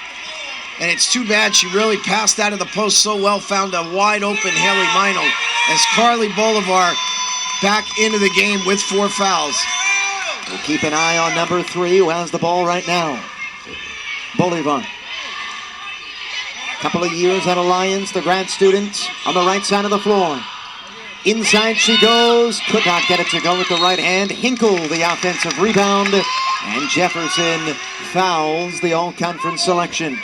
And it's too bad she really passed out of the post so well, found a wide open Haley Meinl as Carly Bolivar back into the game with 4 fouls. We'll keep an eye on number 3 who has the ball right now. Bolivar. Couple of years at Alliance, the grad student on the right side of the floor. Inside she goes, could not get it to go with the right hand. Hinkle, the offensive rebound, and Jefferson fouls the all-conference selection.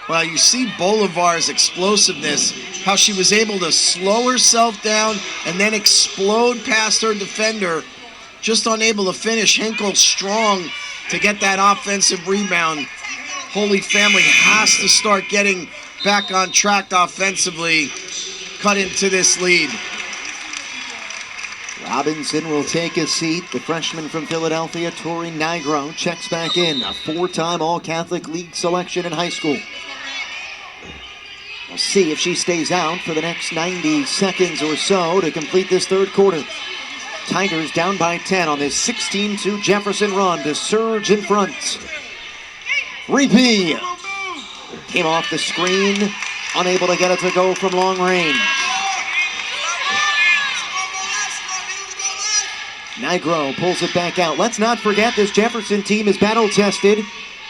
Well, you see Bolivar's explosiveness, how she was able to slow herself down and then explode past her defender, just unable to finish. Hinkle strong to get that offensive rebound. Holy Family has to start getting back on track offensively, cut into this lead. Robinson will take a seat. The freshman from Philadelphia, Tori Nigro, checks back in. A 4-time All-Catholic League selection in high school. We'll see if she stays out for the next 90 seconds or so to complete this third quarter. Tigers down by 10 on this 16-2 Jefferson run to surge in front. Repeat came off the screen, unable to get it to go from long range. Nigro pulls it back out. Let's not forget this Jefferson team is battle-tested.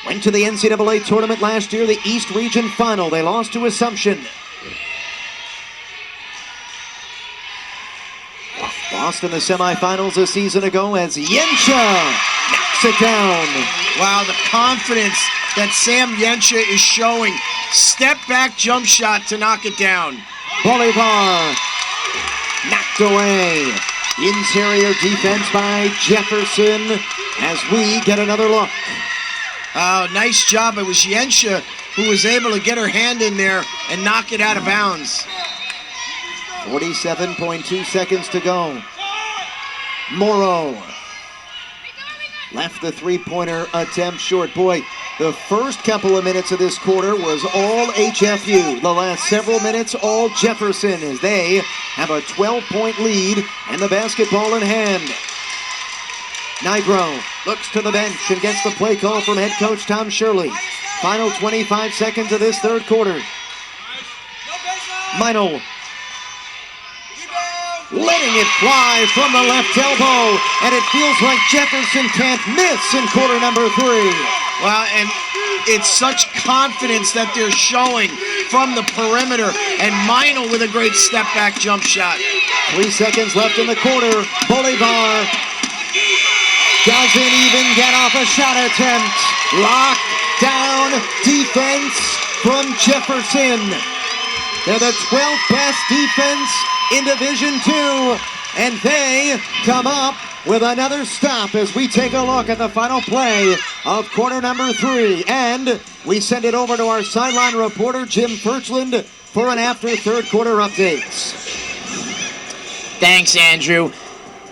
Went to the NCAA tournament last year, the East Region Final. They lost to Assumption. Lost in the semifinals a season ago as Yensha knocks it down. Wow, the confidence that Sam Yensha is showing. Step back jump shot to knock it down. Bolivar knocked away. Interior defense by Jefferson as we get another look. Nice job. It was Yensha who was able to get her hand in there and knock it out of bounds. 47.2 seconds to go. Morrow left the three-pointer attempt short. Boy, the first couple of minutes of this quarter was all HFU. The last several minutes, all Jefferson, as they have a 12-point lead and the basketball in hand. Nigro looks to the bench and gets the play call from head coach Tom Shirley. Final 25 seconds of this third quarter. Meinl letting it fly from the left elbow, and it feels like Jefferson can't miss in quarter number 3. Well, and it's such confidence that they're showing from the perimeter, and Meinl with a great step-back jump shot. 3 seconds left in the quarter. Bolivar doesn't even get off a shot attempt. Lockdown defense from Jefferson. They're the 12th best defense in Division II, and they come up with another stop as we take a look at the final play of quarter number 3. And we send it over to our sideline reporter, Jim Perchland, for an after third quarter update. Thanks, Andrew.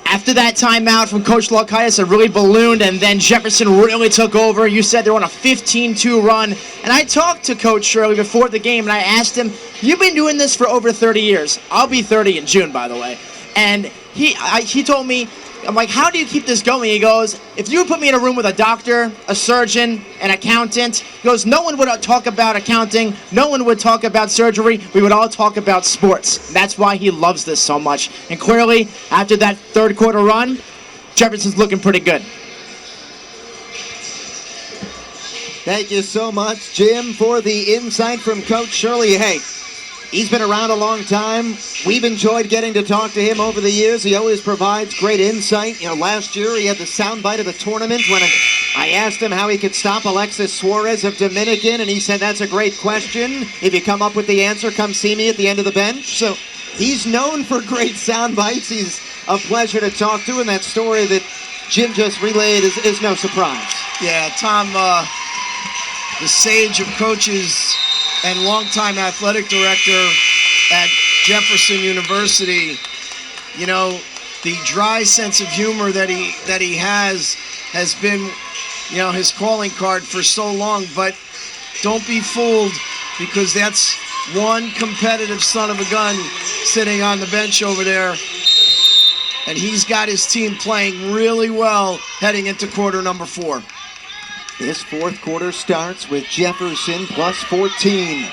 After that timeout from Coach Lukaitis, it really ballooned, and then Jefferson really took over. You said they're on a 15-2 run. And I talked to Coach Shirley before the game, and I asked him, you've been doing this for over 30 years. I'll be 30 in June, by the way. And he told me, I'm like, how do you keep this going? He goes, if you put me in a room with a doctor, a surgeon, an accountant, he goes, no one would talk about accounting, no one would talk about surgery, we would all talk about sports. That's why he loves this so much. And clearly, after that third quarter run, Jefferson's looking pretty good. Thank you so much, Jim, for the insight from Coach Shirley. Hey, he's been around a long time. We've enjoyed getting to talk to him over the years. He always provides great insight. Last year he had the soundbite of the tournament when I asked him how he could stop Alexis Suarez of Dominican, and he said, that's a great question. If you come up with the answer, come see me at the end of the bench. So he's known for great sound bites. He's a pleasure to talk to, and that story that Jim just relayed is no surprise. Yeah, Tom, the sage of coaches and longtime athletic director at Jefferson University, the dry sense of humor that he has been, his calling card for so long. But don't be fooled, because that's one competitive son of a gun sitting on the bench over there. And he's got his team playing really well heading into quarter number 4. This fourth quarter starts with Jefferson plus 14.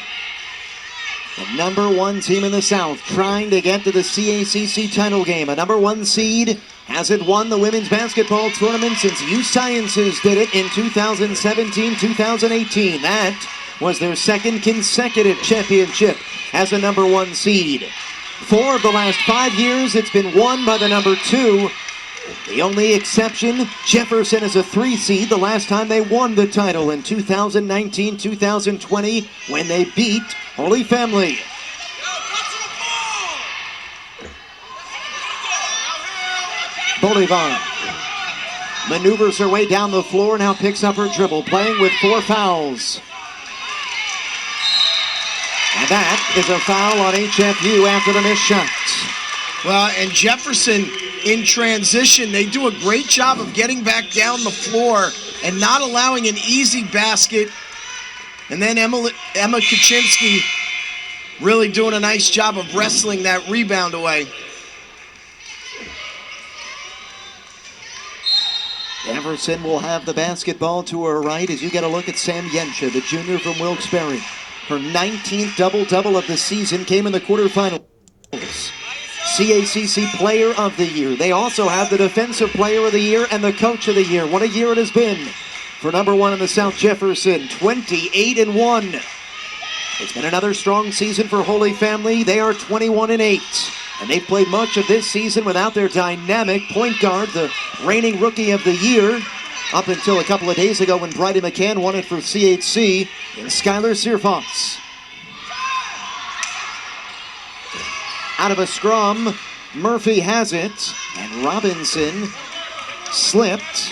The number 1 team in the South trying to get to the CACC title game. A number 1 seed hasn't won the women's basketball tournament since U Sciences did it in 2017-2018. That was their second consecutive championship as a number 1 seed. 4 of the last 5 years, it's been won by the number 2. The only exception, Jefferson is a 3 seed the last time they won the title in 2019-2020 when they beat Holy Family. Bolivar maneuvers her way down the floor, now picks up her dribble, playing with 4 fouls. And that is a foul on HFU after the missed shots. Well, and Jefferson in transition, they do a great job of getting back down the floor and not allowing an easy basket. And then Emma Kaczynski really doing a nice job of wrestling that rebound away. Jefferson will have the basketball to her right as you get a look at Sam Yensha, the junior from Wilkes-Barre. Her 19th double-double of the season came in the quarterfinals. CACC Player of the Year. They also have the Defensive Player of the Year and the Coach of the Year. What a year it has been for number 1 in the South, Jefferson. 28-1. It's been another strong season for Holy Family. They are 21-8. And they've played much of this season without their dynamic point guard, the reigning Rookie of the Year, up until a couple of days ago when Bridie McCann won it for CHC, and Skylar Searfoss. Out of a scrum, Murphy has it, and Robinson slipped,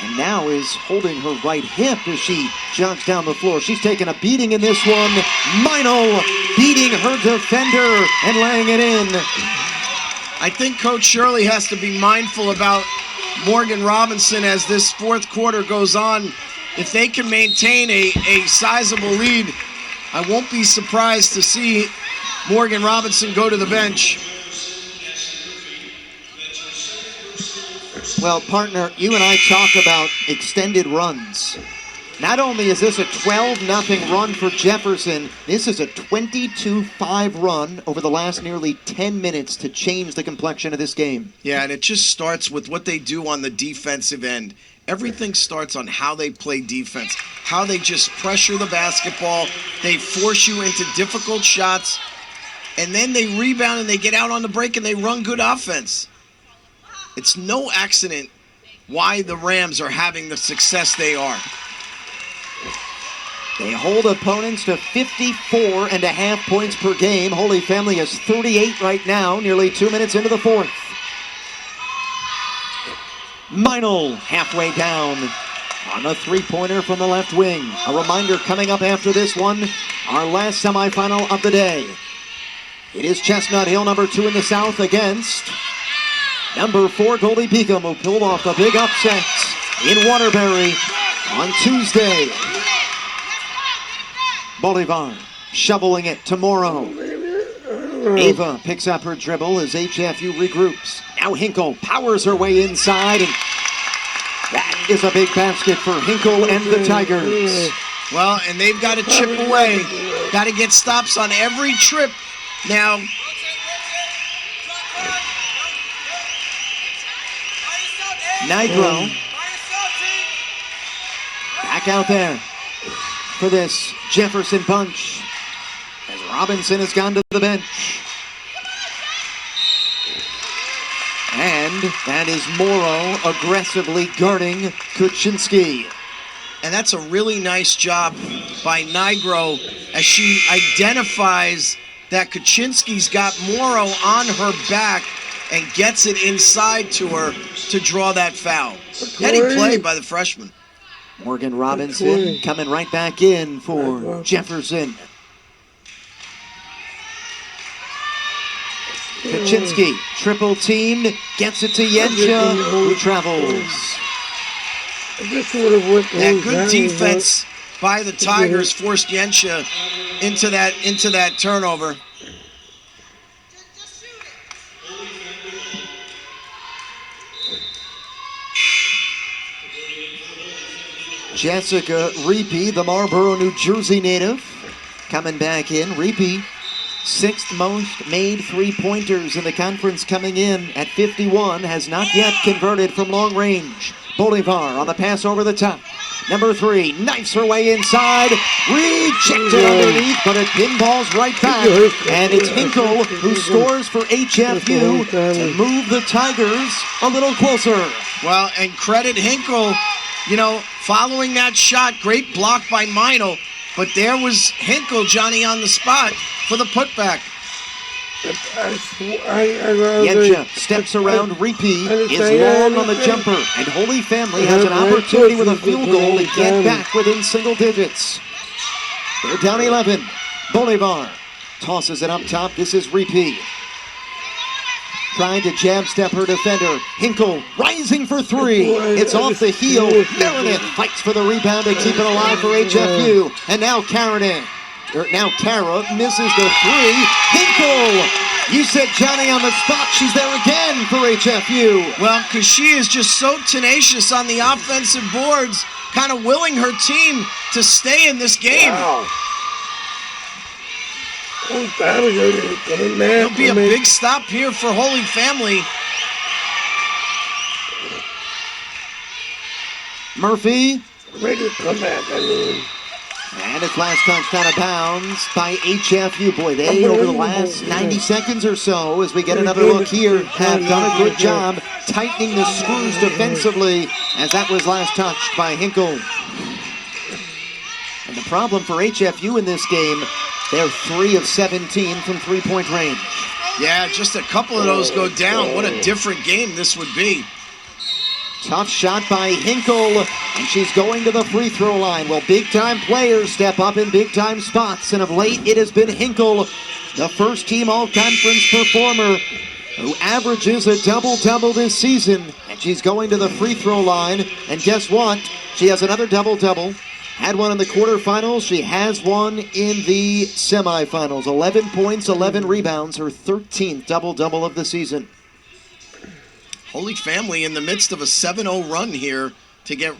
and now is holding her right hip as she jogs down the floor. She's taking a beating in this one. Meinl beating her defender and laying it in. I think Coach Shirley has to be mindful about Morgan Robinson as this fourth quarter goes on. If they can maintain a sizable lead, I won't be surprised to see Morgan Robinson go to the bench. Well, partner, you and I talk about extended runs. Not only is this a 12-0 run for Jefferson, this is a 22-5 run over the last nearly 10 minutes to change the complexion of this game. Yeah, and it just starts with what they do on the defensive end. Everything starts on how they play defense, how they just pressure the basketball, they force you into difficult shots, and then they rebound and they get out on the break and they run good offense. It's no accident why the Rams are having the success they are. They hold opponents to 54.5 points per game. Holy Family is 38 right now, nearly 2 minutes into the fourth. Meinl halfway down on a three-pointer from the left wing. A reminder coming up after this one, our last semifinal of the day. It is Chestnut Hill, number 2 in the South, against number 4, Goldie Beacom, who pulled off the big upset in Waterbury on Tuesday. Bolivar shoveling it to Morrow. Ava picks up her dribble as HFU regroups. Now Hinkle powers her way inside, and that is a big basket for Hinkle and the Tigers. Well, and they've got to chip away. Got to get stops on every trip. Now, Nigro back out there for this Jefferson punch as Robinson has gone to the bench. And that is Morrow aggressively guarding Kuczynski. and that's a really nice job by Nigro as she identifies that Kuczynski's got Morrow on her back and gets it inside to her to draw that foul. Heady play by the freshman. Morgan Robinson coming right back in for Jefferson. Kuczynski, triple teamed, gets it to Yencha, who travels. That good defense by the Tigers forced Yencha into that turnover. Jessica Reapy, the Marlboro, New Jersey native, coming back in. Reapy, sixth most made three-pointers in the conference, coming in at 51, has not yet converted from long range. Bolivar on the pass over the top. Number 3 knifes her way inside, rejected underneath, but it pinballs right back. And it's Hinkle who scores for HFU to move the Tigers a little closer. Well, and credit Hinkle, following that shot, great block by Meinl, but there was Hinkle, Johnny, on the spot for the putback. Yencha steps around Reapy, is long on the jumper, and Holy Family has an opportunity with a field goal to get back within single digits. They're down 11. Bolivar tosses it up top. This is Reapy. Trying to jab step her defender. Hinkle rising for three. It's off the heel. Meredith fights for the rebound to keep it alive for HFU. And now Kara misses the three. Hinkle! You said Johnny on the spot. She's there again for HFU. Well, because she is just so tenacious on the offensive boards, kind of willing her team to stay in this game. Wow. There'll be a big stop here for Holy Family. Murphy. Ready to come back, And it's last touched out of bounds by HFU. Boy, they, over the last 90 seconds or so, as we get another look here, have done a good job tightening the screws defensively, as that was last touched by Hinkle. And the problem for HFU in this game, they're 3 of 17 from three-point range. Yeah, just a couple of those go down. What a different game this would be. Tough shot by Hinkle, and she's going to the free throw line. Well, big-time players step up in big-time spots, and of late it has been Hinkle, the first-team all-conference performer, who averages a double-double this season. And she's going to the free throw line, and guess what? She has another double-double. Had one in the quarterfinals. She has one in the semifinals. 11 points, 11 rebounds, her 13th double-double of the season. Holy Family in the midst of a 7-0 run here to get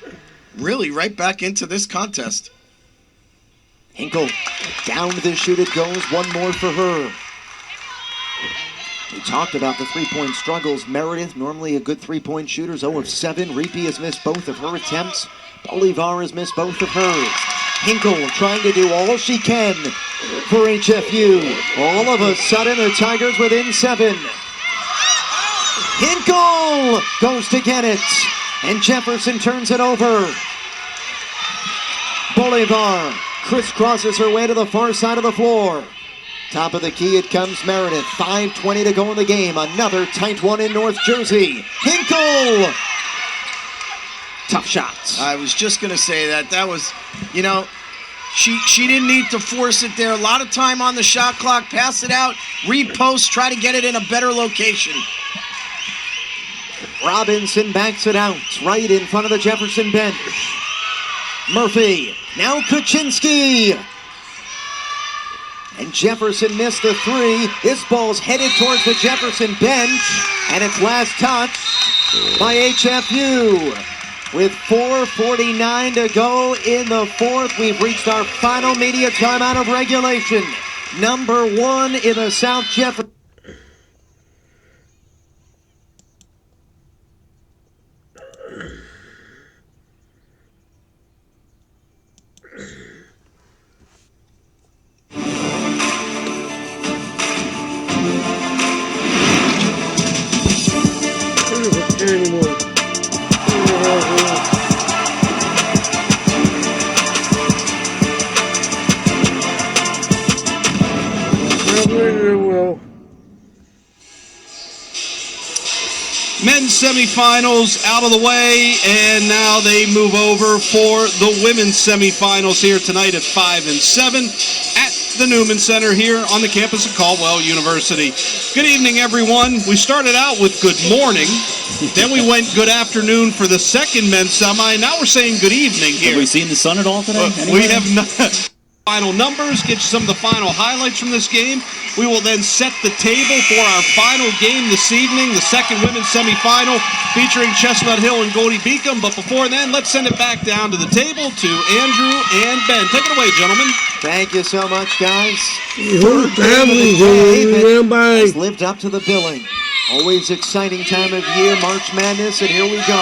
really right back into this contest. Hinkle, down to the shoot it goes. One more for her. We talked about the three-point struggles. Meredith, normally a good three-point shooter, 0 of 7. Reapy has missed both of her attempts. Bolivar has missed both of hers. Hinkle trying to do all she can for HFU. All of a sudden, the Tigers within 7. Hinkle goes to get it, and Jefferson turns it over. Bolivar crisscrosses her way to the far side of the floor. Top of the key, it comes Meredith. 5:20 to go in the game. Another tight one in North Jersey. Hinkle! Tough shots. I was just going to say that. That was, She didn't need to force it there. A lot of time on the shot clock. Pass it out, repost, try to get it in a better location. Robinson backs it out right in front of the Jefferson bench. Murphy, now Kuczynski. And Jefferson missed the three. This ball's headed towards the Jefferson bench, and it's last touched by HFU. With 4:49 to go in the fourth, we've reached our final media timeout of regulation. Number one in the South Jefferson. Anymore. Well. Men's semifinals out of the way, and now they move over for the women's semifinals here tonight at 5 and 7 at the Newman Center here on the campus of Caldwell University. Good evening, everyone. We started out with good morning, then we went good afternoon for the second men's semi. Now we're saying good evening here. Have we seen the sun at all today? We have not. Final numbers, get you some of the final highlights from this game. We will then set the table for our final game this evening, the second women's semifinal featuring Chestnut Hill and Goldie Beacom. But before then, let's send it back down to the table to Andrew and Ben. Take it away, gentlemen. Thank you so much, guys. Your family has lived up to the billing. Always exciting time of year, March Madness, and here we go.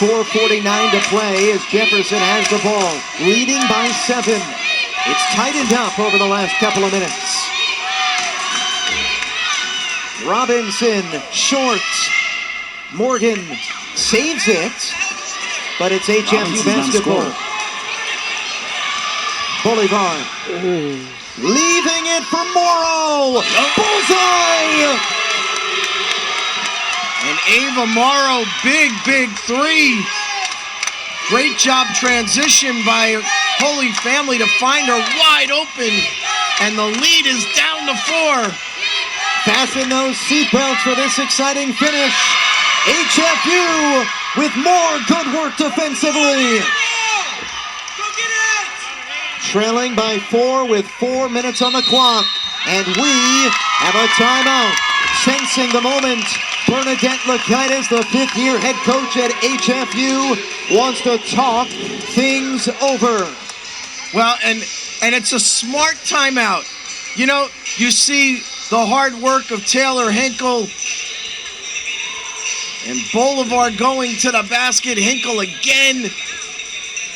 4:49 to play as Jefferson has the ball, leading by 7. It's tightened up over the last couple of minutes. Robinson, short. Morgan saves it, but it's HFU basketball. Bolivar leaving it for Morrow. Bullseye! And Ava Morrow, big three. Great job transition by Holy Family to find her wide open. And the lead is down to 4. Fasten those seatbelts for this exciting finish. HFU with more good work defensively. Go get it! Trailing by 4 with 4 minutes on the clock. And we have a timeout. Sensing the moment, Bernadette Lakaitis, the 5th-year head coach at HFU, wants to talk things over. Well, and it's a smart timeout. You know, you see the hard work of Taylor Hinkle and Bolivar going to the basket. Hinkle again,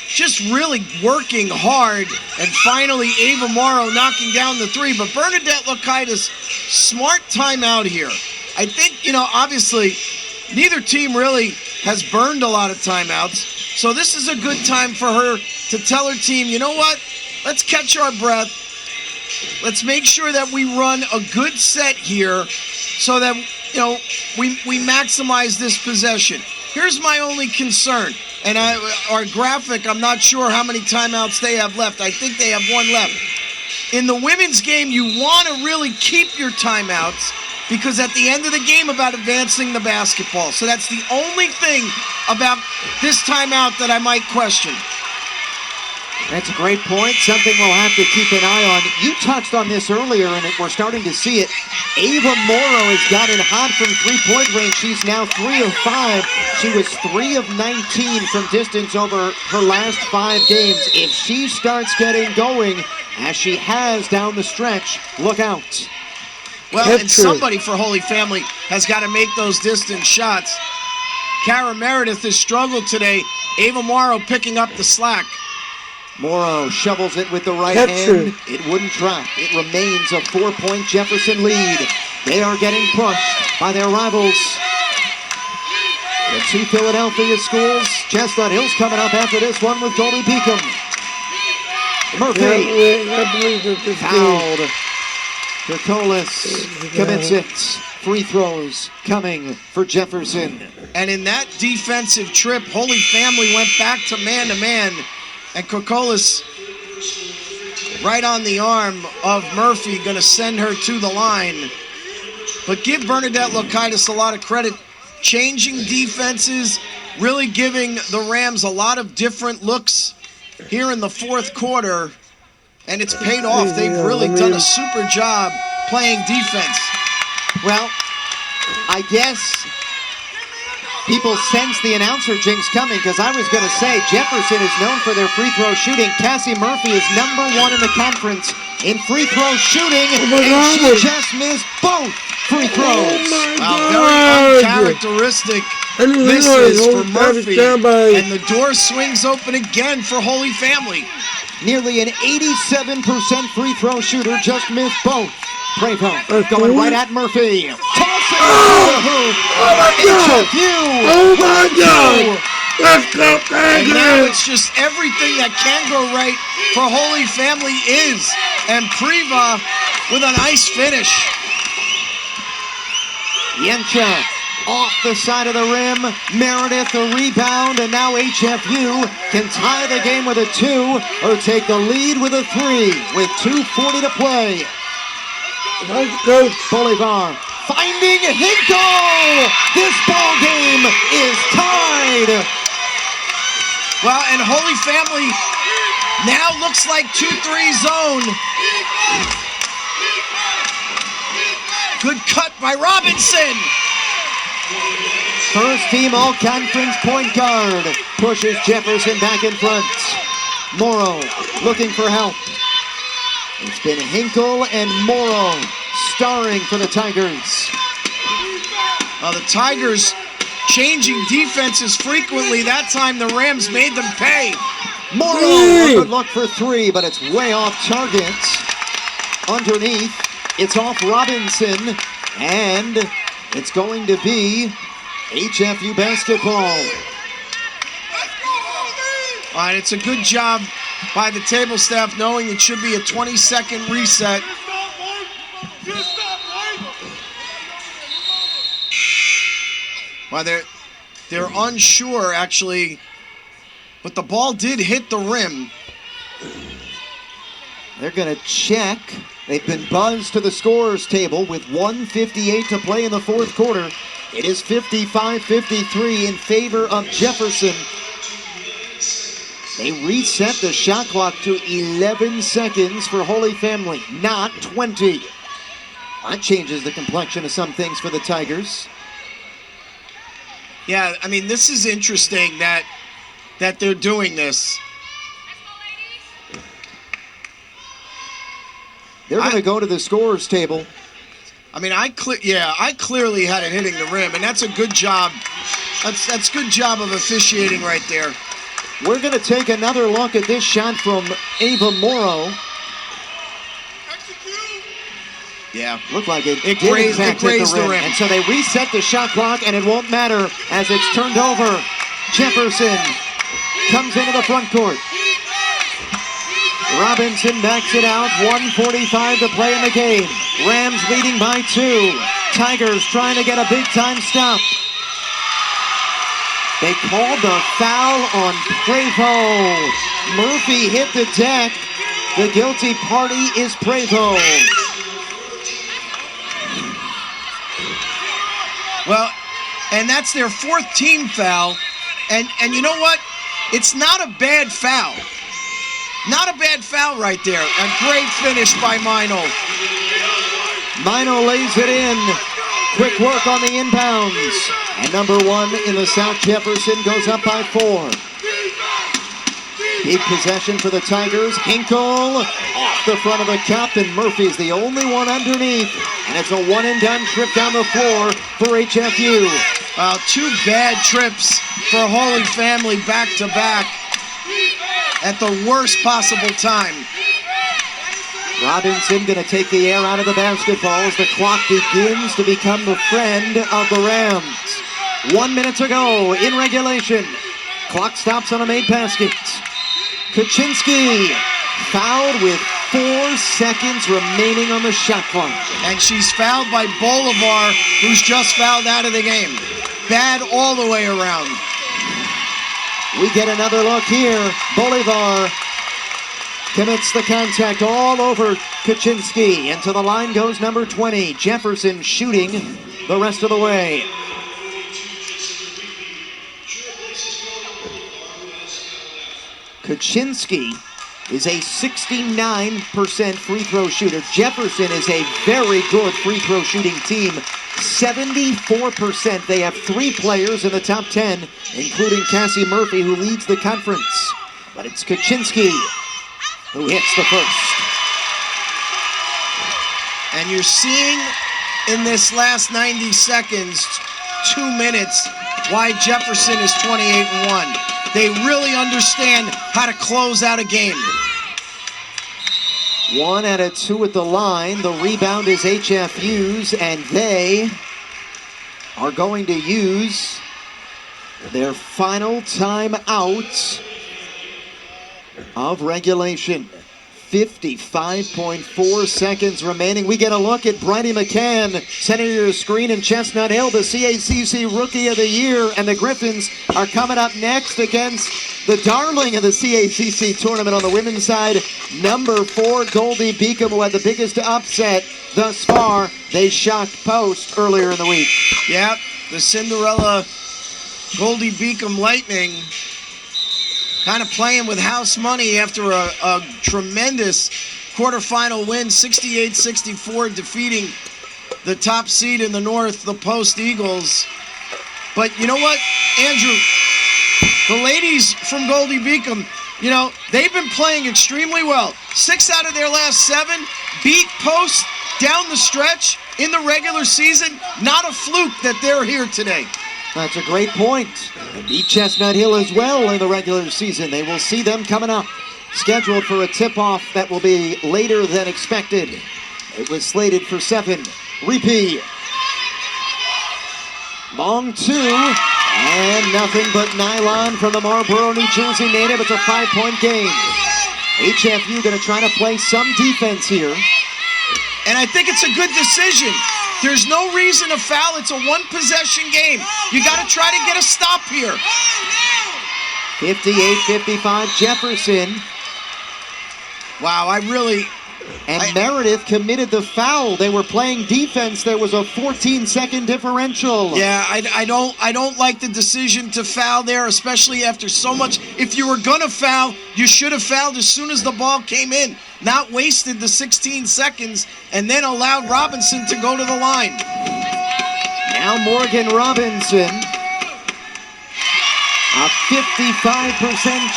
just really working hard. And finally, Ava Morrow knocking down the 3. But Bernadette Lakaitis, smart timeout here. I think, you know, obviously, neither team really has burned a lot of timeouts. So this is a good time for her to tell her team, you know what? Let's catch our breath. Let's make sure that we run a good set here so that, you know, we maximize this possession. Here's my only concern. And our graphic, I'm not sure how many timeouts they have left. I think they have 1 left. In the women's game, you want to really keep your timeouts because at the end of the game about advancing the basketball. So that's the only thing about this timeout that I might question. That's a great point, something we'll have to keep an eye on. You touched on this earlier, and we're starting to see it. Ava Morrow has gotten hot from three-point range. She's now 3 of 5. She was 3 of 19 from distance over her last 5 games. If she starts getting going, as she has down the stretch, look out. Well, and somebody for Holy Family has got to make those distance shots. Kara Meredith has struggled today. Ava Morrow picking up the slack. Morrow shovels it with the right hand. It wouldn't drop. It remains a 4-point Jefferson lead. They are getting pushed by their rivals. The 2 Philadelphia schools. Chestnut Hill's coming up after this one with Goldie Beacom. Murphy fouled. Kerkolis commits it. Free throws coming for Jefferson. And in that defensive trip, Holy Family went back to man-to-man. And Kerkolis right on the arm of Murphy, going to send her to the line. But give Bernadette Lokaitis a lot of credit. Changing defenses, really giving the Rams a lot of different looks here in the fourth quarter. And it's paid off. They've really done a super job playing defense. Well, I guess people sense the announcer jinx coming, because I was going to say Jefferson is known for their free throw shooting. Cassie Murphy is #1 in the conference in free throw shooting, and she just missed both free throws. Very uncharacteristic misses for Murphy, and the door swings open again for Holy Family. Nearly an 87% free throw shooter just missed both. Prevo going right at Murphy. Tossing the hoop. Oh my God! Let's go, And now it's just everything that can go right for Holy Family is. And Preva with a nice finish. Yencha off the side of the rim. Meredith the rebound, and now HFU can tie the game with a 2 or take the lead with a 3 with 2:40 to play. Let's go. Bolivar finding Hinkle. This ball game is tied. Well, and Holy Family now looks like 2-3 zone. Good cut by Robinson. First team all-conference point guard pushes Jefferson back in front. Morrow looking for help. It's been Hinkle and Morrow starring for the Tigers. The Tigers changing defenses frequently. That time the Rams made them pay. Morrow, a good look for 3, but it's way off target. Underneath, it's off Robinson, and it's going to be HFU basketball. All right, it's a good job by the table staff knowing it should be a 20-second reset. Well, they're unsure, actually, but the ball did hit the rim. They're going to check. They've been buzzed to the scorer's table with 1:58 to play in the fourth quarter. It is 55-53 in favor of Jefferson. They reset the shot clock to 11 seconds for Holy Family, not 20. That changes the complexion of some things for the Tigers. Yeah, I mean, this is interesting that they're doing this. They're going to go to the scorer's table. I mean, I clearly had it hitting the rim, and that's a good job. That's good job of officiating right there. We're going to take another look at this shot from Ava Morrow. Yeah. Looked like it grazed the rim. And so they reset the shot clock, and it won't matter as it's turned over. Jefferson comes into the front court. Robinson backs it out. 1:45 to play in the game. Rams leading by 2. Tigers trying to get a big-time stop. They called the foul on Prevo. Murphy hit the deck. The guilty party is Prevo. Well, and that's their 4th team foul. And you know what? It's not a bad foul. Not a bad foul right there. A great finish by Mino. Mino lays it in. Quick work on the inbounds. And #1 in the South, Jefferson, goes up by 4. Big possession for the Tigers. Hinkle off the front of the cup, and Murphy's the only one underneath. And it's a one-and-done trip down the floor for HFU. 2 bad trips for Holy Family back-to-back at the worst possible time. Robinson going to take the air out of the basketball as the clock begins to become the friend of the Rams. 1 minute to go in regulation. Clock stops on a made basket. Kaczynski fouled with 4 seconds remaining on the shot clock. And she's fouled by Bolivar, who's just fouled out of the game. Bad all the way around. We get another look here. Bolivar commits the contact all over Kaczynski. And to the line goes number 20, Jefferson, shooting the rest of the way. Kaczynski is a 69% free throw shooter. Jefferson is a very good free throw shooting team. 74%. They have 3 players in the top 10, including Cassie Murphy, who leads the conference. But it's Kaczynski who hits the first. And you're seeing in this last 90 seconds, 2 minutes, why Jefferson is 28-1. They really understand how to close out a game. 1 out of 2 at the line. The rebound is HFU's, and they are going to use their final timeout of regulation. 55.4 seconds remaining. We get a look at Bridie McCann, center of your screen in Chestnut Hill, the CACC Rookie of the Year, and the Griffins are coming up next against the darling of the CACC tournament on the women's side, number 4, Goldie Beacom, who had the biggest upset thus far. They shocked Post earlier in the week. Yeah, the Cinderella Goldie Beacom Lightning kind of playing with house money after a tremendous quarterfinal win, 68-64, defeating the top seed in the North, the Post Eagles. But you know what, Andrew? The ladies from Goldie Beacom, you know, they've been playing extremely well. 6 out of their last 7 beat Post down the stretch in the regular season. Not a fluke that they're here today. That's a great point. They beat Chestnut Hill as well in the regular season. They will see them coming up. Scheduled for a tip-off that will be later than expected. It was slated for 7. Repeat. Long 2. And nothing but nylon from the Marlboro, New Jersey native. It's a 5-point game. HFU going to try to play some defense here. And I think it's a good decision. There's no reason to foul. It's a 1-possession game. You got to try to get a stop here. 58-55 Jefferson. Wow, And Meredith committed the foul. They were playing defense. There was a 14-second differential. Yeah, I don't like the decision to foul there, especially after so much. If you were going to foul, you should have fouled as soon as the ball came in. Not wasted the 16 seconds and then allowed Robinson to go to the line. Now Morgan Robinson, a 55%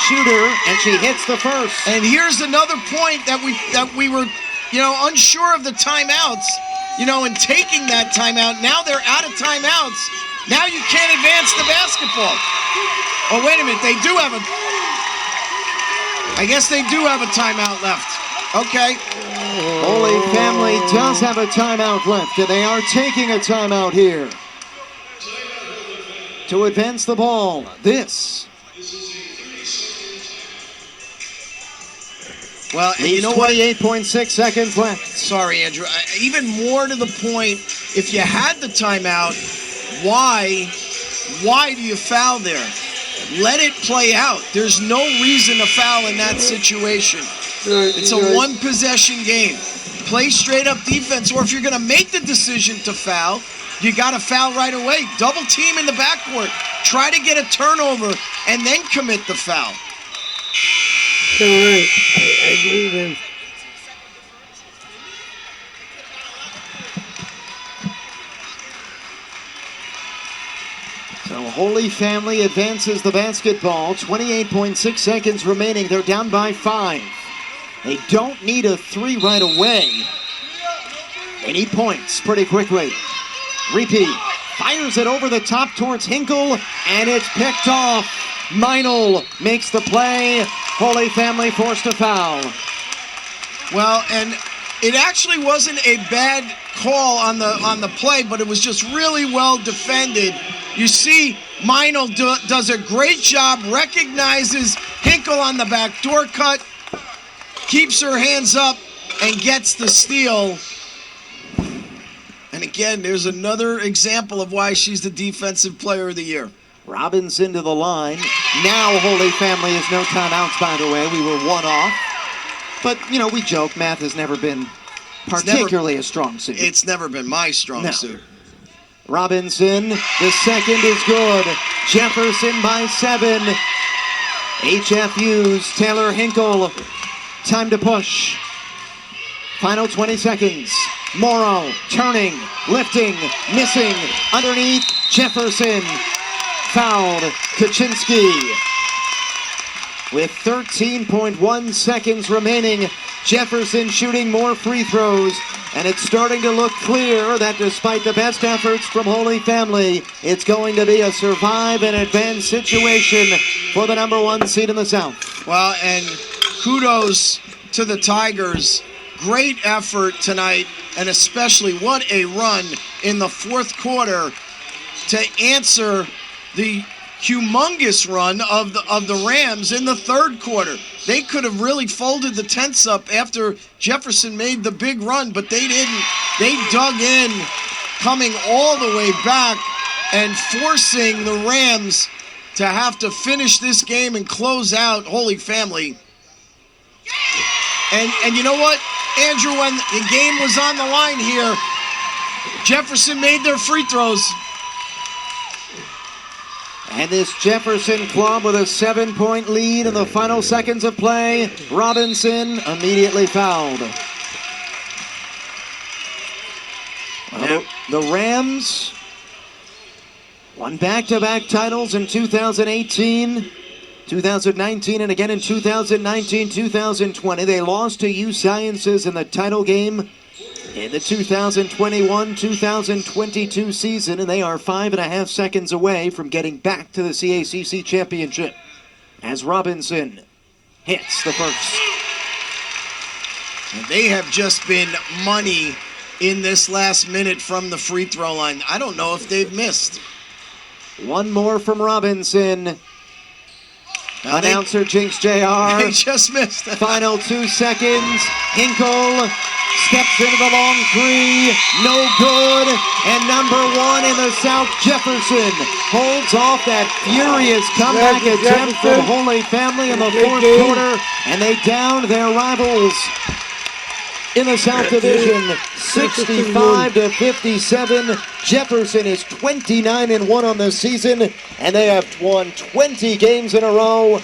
shooter, and she hits the first. And here's another point that we were, unsure of the timeouts, and taking that timeout. Now they're out of timeouts. Now you can't advance the basketball. Oh, wait a minute. I guess they do have a timeout left. Okay. Holy Family does have a timeout left, and they are taking a timeout here to advance the ball. This. Well, you know what? 28.6 seconds left. Sorry, Andrew. Even more to the point, if you had the timeout, why do you foul there? Let it play out. There's no reason to foul in that situation. It's a 1-possession game. Play straight up defense, or if you're going to make the decision to foul, you got to foul right away. Double team in the backcourt. Try to get a turnover and then commit the foul. All right. I agree with him. So Holy Family advances the basketball. 28.6 seconds remaining. They're down by 5. They don't need a 3 right away. They need points pretty quickly. Repeat. Fires it over the top towards Hinkle, and it's picked off. Meinl makes the play. Holy Family forced a foul. Well, and it actually wasn't a bad call on the play, but it was just really well defended. You see, Meinl does a great job, recognizes Hinkle on the back door cut, keeps her hands up, and gets the steal. And again, there's another example of why she's the Defensive Player of the Year. Robinson to the line. Now Holy Family is no timeouts, by the way. We were 1 off. But, we joke math has never been particularly a strong suit. It's never been my strong No. suit. Robinson, the second is good. Jefferson by 7. HFU's Taylor Hinkle. Time to push. Final 20 seconds. Morrow turning, lifting, missing. Underneath, Jefferson. Fouled. Kaczynski. With 13.1 seconds remaining, Jefferson shooting more free throws, and it's starting to look clear that despite the best efforts from Holy Family, it's going to be a survive and advance situation for the number 1 seed in the South. Well, and kudos to the Tigers. Great effort tonight, and especially what a run in the fourth quarter to answer the humongous run of the Rams in the third quarter. They could have really folded the tents up after Jefferson made the big run, but they didn't. They dug in, coming all the way back and forcing the Rams to have to finish this game and close out Holy Family. And you know what, Andrew, when the game was on the line here, Jefferson made their free throws. And this Jefferson club with a 7-point lead in the final seconds of play. Robinson immediately fouled. Well, the Rams won back-to-back titles in 2018, 2019, and again in 2019-2020. They lost to U Sciences in the title game in the 2021-2022 season, and they are 5.5 seconds away from getting back to the CACC championship as Robinson hits the first. And they have just been money in this last minute from the free throw line. I don't know if they've missed. One more from Robinson. Announcer Jinx JR. They just missed. Final 2 seconds. Hinkle steps into the long 3. No good. And number 1 in the South, Jefferson, holds off that furious comeback attempt from Holy Family in the fourth quarter. And they downed their rivals in the South Division, 65-57. Jefferson is 29-1 on the season, and they have won 20 games in a row.